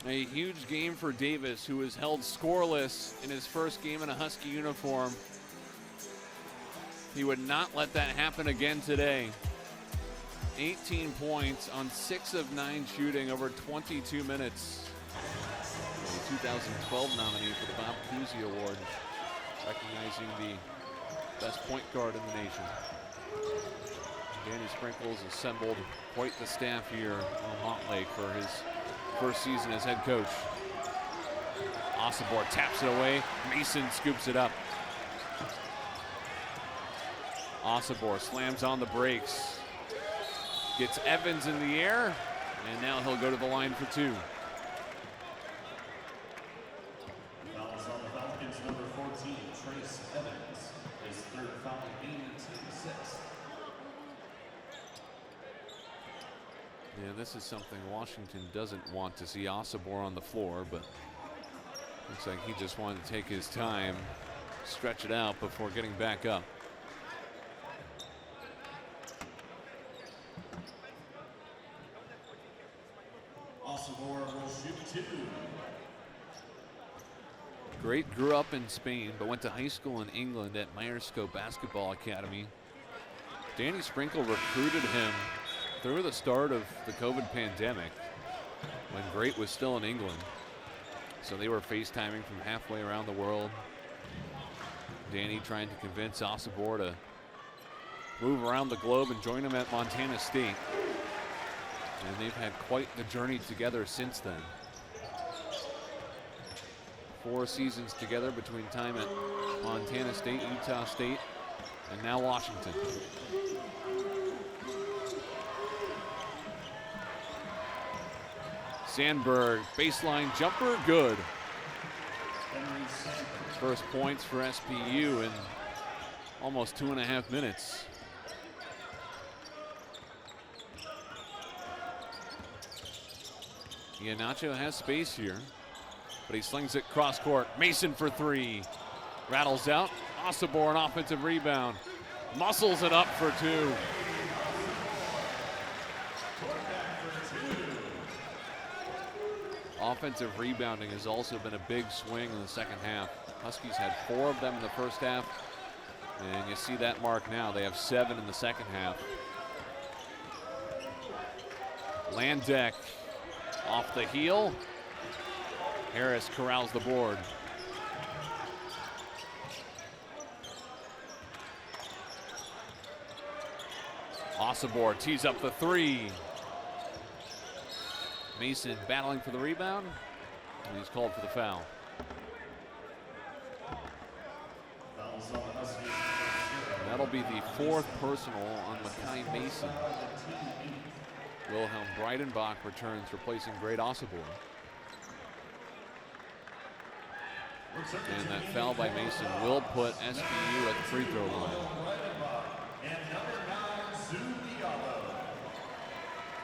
A huge game for Davis, who was held scoreless in his first game in a Husky uniform. He would not let that happen again today. 18 points on 6 of 9 shooting over 22 minutes. The 2012 nominee for the Bob Cousy Award, recognizing the best point guard in the nation. Danny Sprinkles assembled quite the staff here on Montlake for his first season as head coach. Osobor taps it away. Mason scoops it up. Osobor slams on the brakes. Gets Evans in the air, and now he'll go to the line for 2. Foul is on the Falcons, number 14, Trace Evans. His third foul, game team 6. Yeah, this is something Washington doesn't want to see Osobor on the floor, but looks like he just wanted to take his time, stretch it out before getting back up. Osobor will shoot 2. Great grew up in Spain, but went to high school in England at Myerscough Basketball Academy. Danny Sprinkle recruited him through the start of the COVID pandemic when Great was still in England. So they were FaceTiming from halfway around the world. Danny trying to convince Osobor to move around the globe and join him at Montana State. And they've had quite the journey together since then. 4 seasons together between time at Montana State, Utah State, and now Washington. Sandberg, baseline jumper, good. First points for SPU in almost 2.5 minutes. Iheanacho has space here, but he slings it cross court. Mason for 3. Rattles out. Osobor an offensive rebound. Muscles it up for 2. Offensive rebounding has also been a big swing in the second half. Huskies had 4 of them in the first half, and you see that mark now. They have 7 in the second half. Landek off the heel. Harris corrals the board. Osobor tees up the 3. Mason battling for the rebound, and he's called for the foul. That'll be the 4th personal on Makai Mason. Wilhelm Breidenbach returns, replacing Great Osobor. And that foul by Mason will put SPU at the free throw line.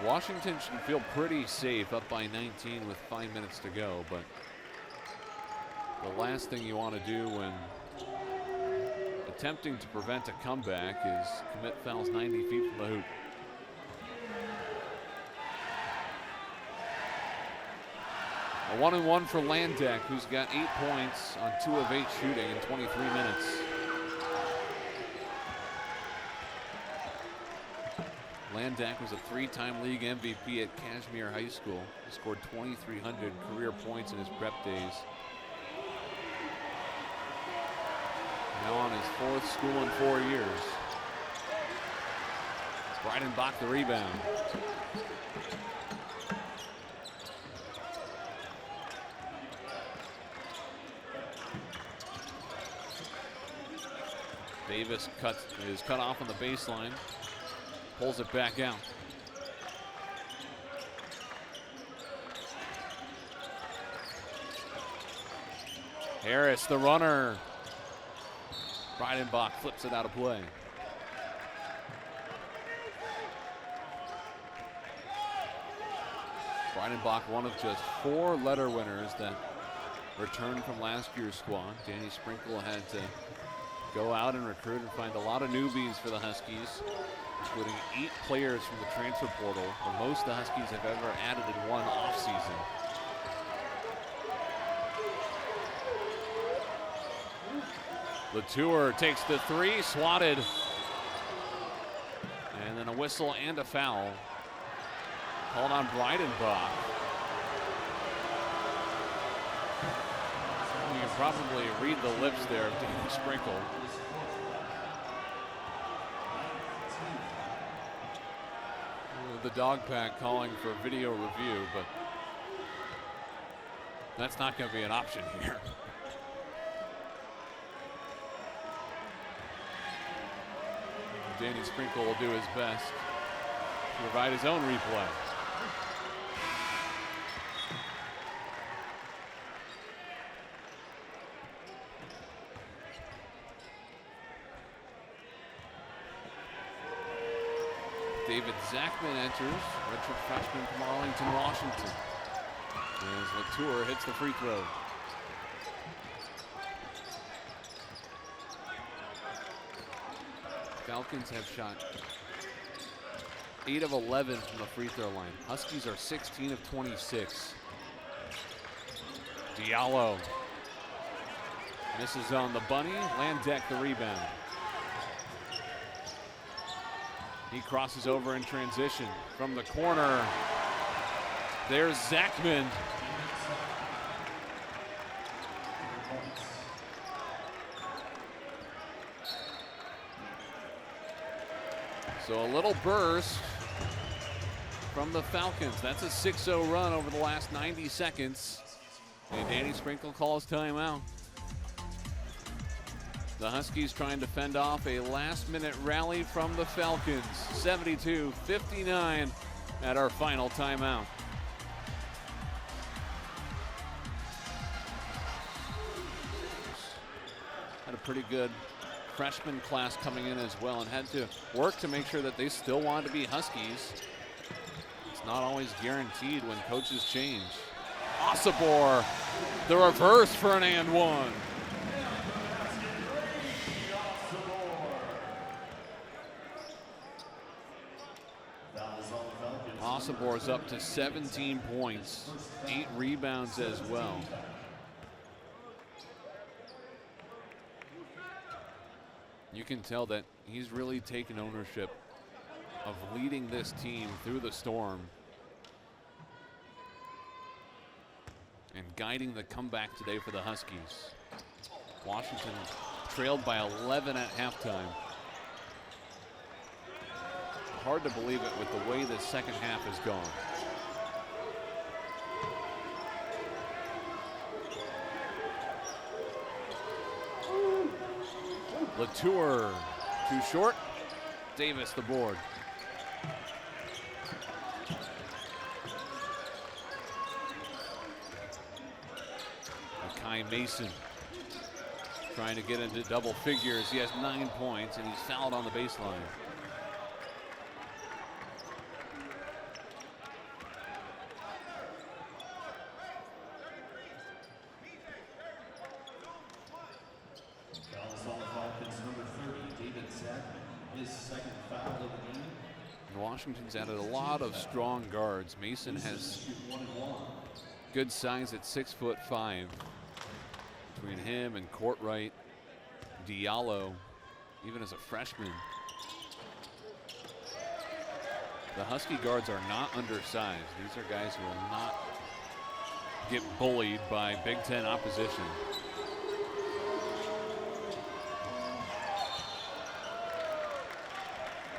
Washington should feel pretty safe up by 19 with 5 minutes to go, but the last thing you want to do when attempting to prevent a comeback is commit fouls 90 feet from the hoop. A 1-and-1 for Landek, who's got 8 points on 2 of 8 shooting in 23 minutes. Landek was a 3-time league MVP at Kashmir High School. He scored 2,300 career points in his prep days. Now on his fourth school in 4 years. Breidenbach the rebound. Davis is cut off on the baseline. Pulls it back out. Harris, the runner. Breidenbach flips it out of play. Breidenbach, one of just 4 letter winners that returned from last year's squad. Danny Sprinkle had to go out and recruit and find a lot of newbies for the Huskies, including 8 players from the transfer portal, the most the Huskies have ever added in one offseason. Latour takes the 3, swatted. And then a whistle and a foul called on Breidenbach. You can probably read the lips there of Danny Sprinkle. The dog pack calling for video review, but that's not going to be an option here. Danny Sprinkle will do his best to provide his own replay. David Zachman enters, redshirt freshman from Arlington, Washington. As Latour hits the free throw. Falcons have shot 8 of 11 from the free throw line. Huskies are 16 of 26. Diallo misses on the bunny. Landek the rebound. He crosses over in transition from the corner. There's Zachman. So a little burst from the Falcons. That's a 6-0 run over the last 90 seconds. And Danny Sprinkle calls timeout. The Huskies trying to fend off a last-minute rally from the Falcons. 72-59 at our final timeout. Had a pretty good freshman class coming in as well and had to work to make sure that they still wanted to be Huskies. It's not always guaranteed when coaches change. Osobor, the reverse for an and one. Osobor's up to 17 points, 8 rebounds as well. You can tell that he's really taken ownership of leading this team through the storm and guiding the comeback today for the Huskies. Washington trailed by 11 at halftime. Hard to believe it with the way the second half has gone. Latour, too short. Davis the board. Kai Mason trying to get into double figures. He has 9 points and he's fouled on the baseline. Washington's added a lot of strong guards. Mason has good size at 6'5". Between him and Courtwright, Diallo, even as a freshman. The Husky guards are not undersized. These are guys who will not get bullied by Big Ten opposition.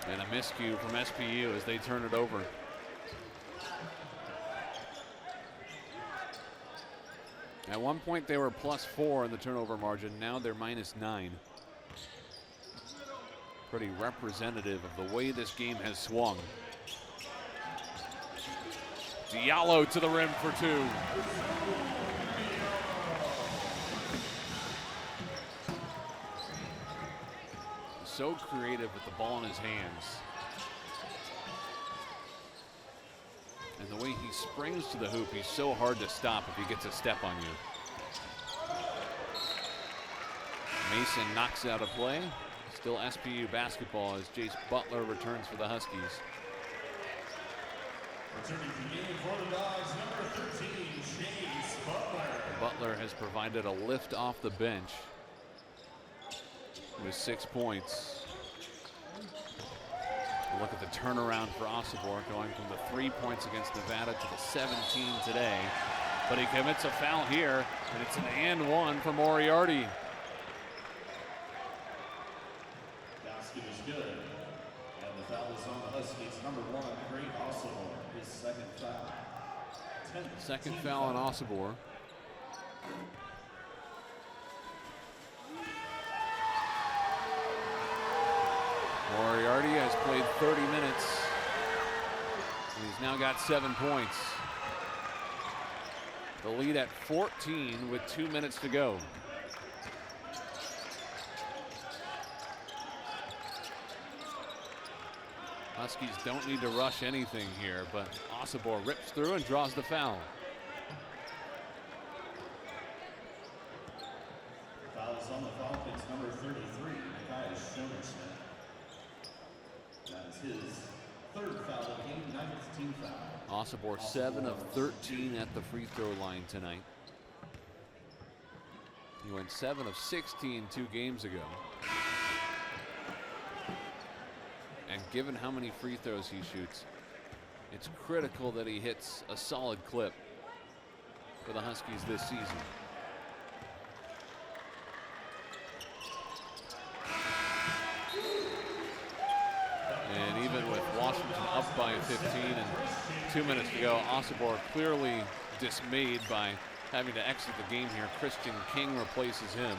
And a miscue from SPU as they turn it over. At one point they were +4 in the turnover margin. Now they're -9. Pretty representative of the way this game has swung. Diallo to the rim for 2. So creative with the ball in his hands. And the way he springs to the hoop, he's so hard to stop if he gets a step on you. Mason knocks out a play. Still SPU basketball as Jace Butler returns for the Huskies. Returning to the game for the Dogs, number 13, Jace Butler. Butler has provided a lift off the bench with 6 points. Look at the turnaround for Osobor, going from the 3 points against Nevada to the 17 today. But he commits a foul here, and it's an and 1 for Moriarty. Basket is good. And the foul is on the Huskies, number 1, Craig Osobor, his second foul. Second foul on Osobor. Moriarty has played 30 minutes. And he's now got 7 points. The lead at 14 with 2 minutes to go. Huskies don't need to rush anything here, but Osobor rips through and draws the foul. Foul is on the Falcons, number 33, Makai Schoenersmith. That is his third foul of the game, 9th team foul. Osobor 7 of 13 at the free throw line tonight. He went 7 of 16 2 games ago. And given how many free throws he shoots, it's critical that he hits a solid clip for the Huskies this season. And even with Washington up by 15 and 2 minutes to go, Osobor clearly dismayed by having to exit the game here. Christian King replaces him.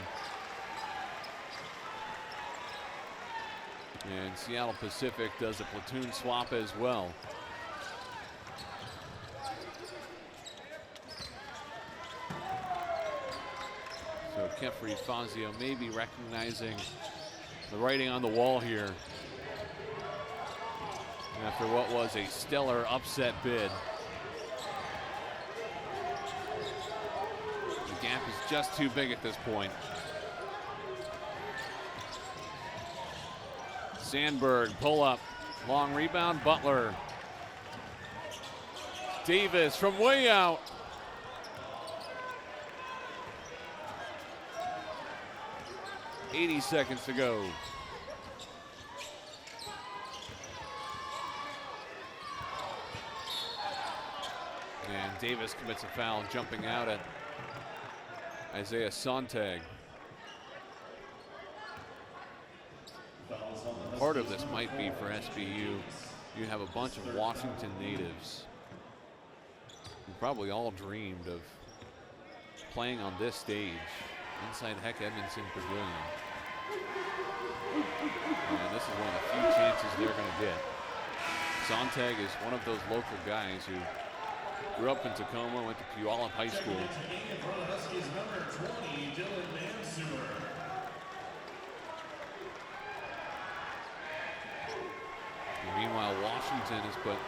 And Seattle Pacific does a platoon swap as well. So Kefri Fazio may be recognizing the writing on the wall here after what was a stellar upset bid. The gap is just too big at this point. Sandberg, pull up, long rebound, Butler. Davis from way out. $80 to go. And Davis commits a foul, jumping out at Isaiah Sontag. Part of this might be for SPU. You have a bunch of Washington natives who probably all dreamed of playing on this stage inside Heck Edmondson Pavilion. And this is one of the few chances they're going to get. Sontag is one of those local guys who grew up in Tacoma, went to Puyallup High School. Meanwhile, Washington has put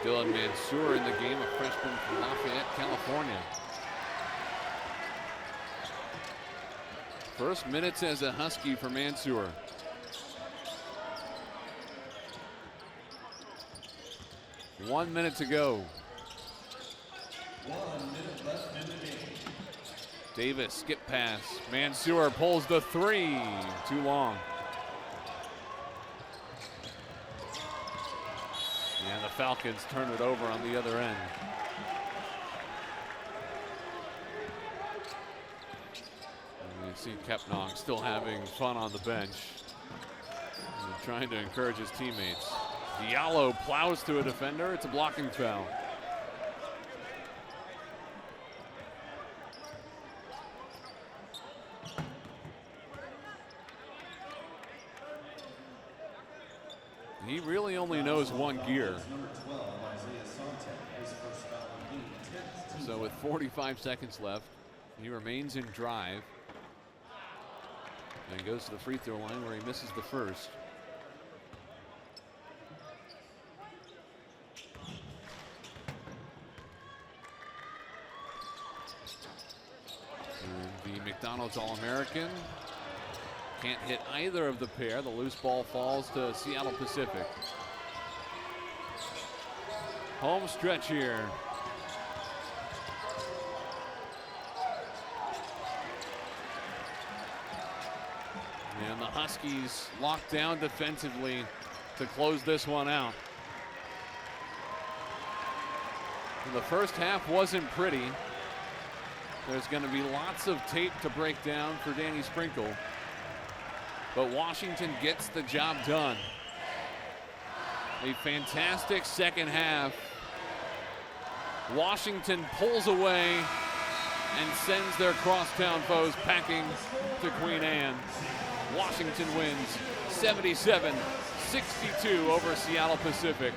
Dylan Mansour in the game, a freshman from Lafayette, California. First minutes as a Husky for Mansour. One minute to go. 1 minute left in the game. Davis, skip pass. Mansour pulls the three. Too long. And the Falcons turn it over on the other end. And you see Kepnong still having fun on the bench. trying to encourage his teammates. Diallo plows to a defender. It's a blocking foul. He really only knows one gear. So with 45 seconds left, he remains in drive and goes to the free throw line where he misses the first. And the McDonald's All-American can't hit either of the pair. The loose ball falls to Seattle Pacific. Home stretch here. And the Huskies locked down defensively to close this one out. And the first half wasn't pretty. There's going to be lots of tape to break down for Danny Sprinkle. But Washington gets the job done. A fantastic second half. Washington pulls away and sends their crosstown foes packing to Queen Anne. Washington wins 77-62 over Seattle Pacific.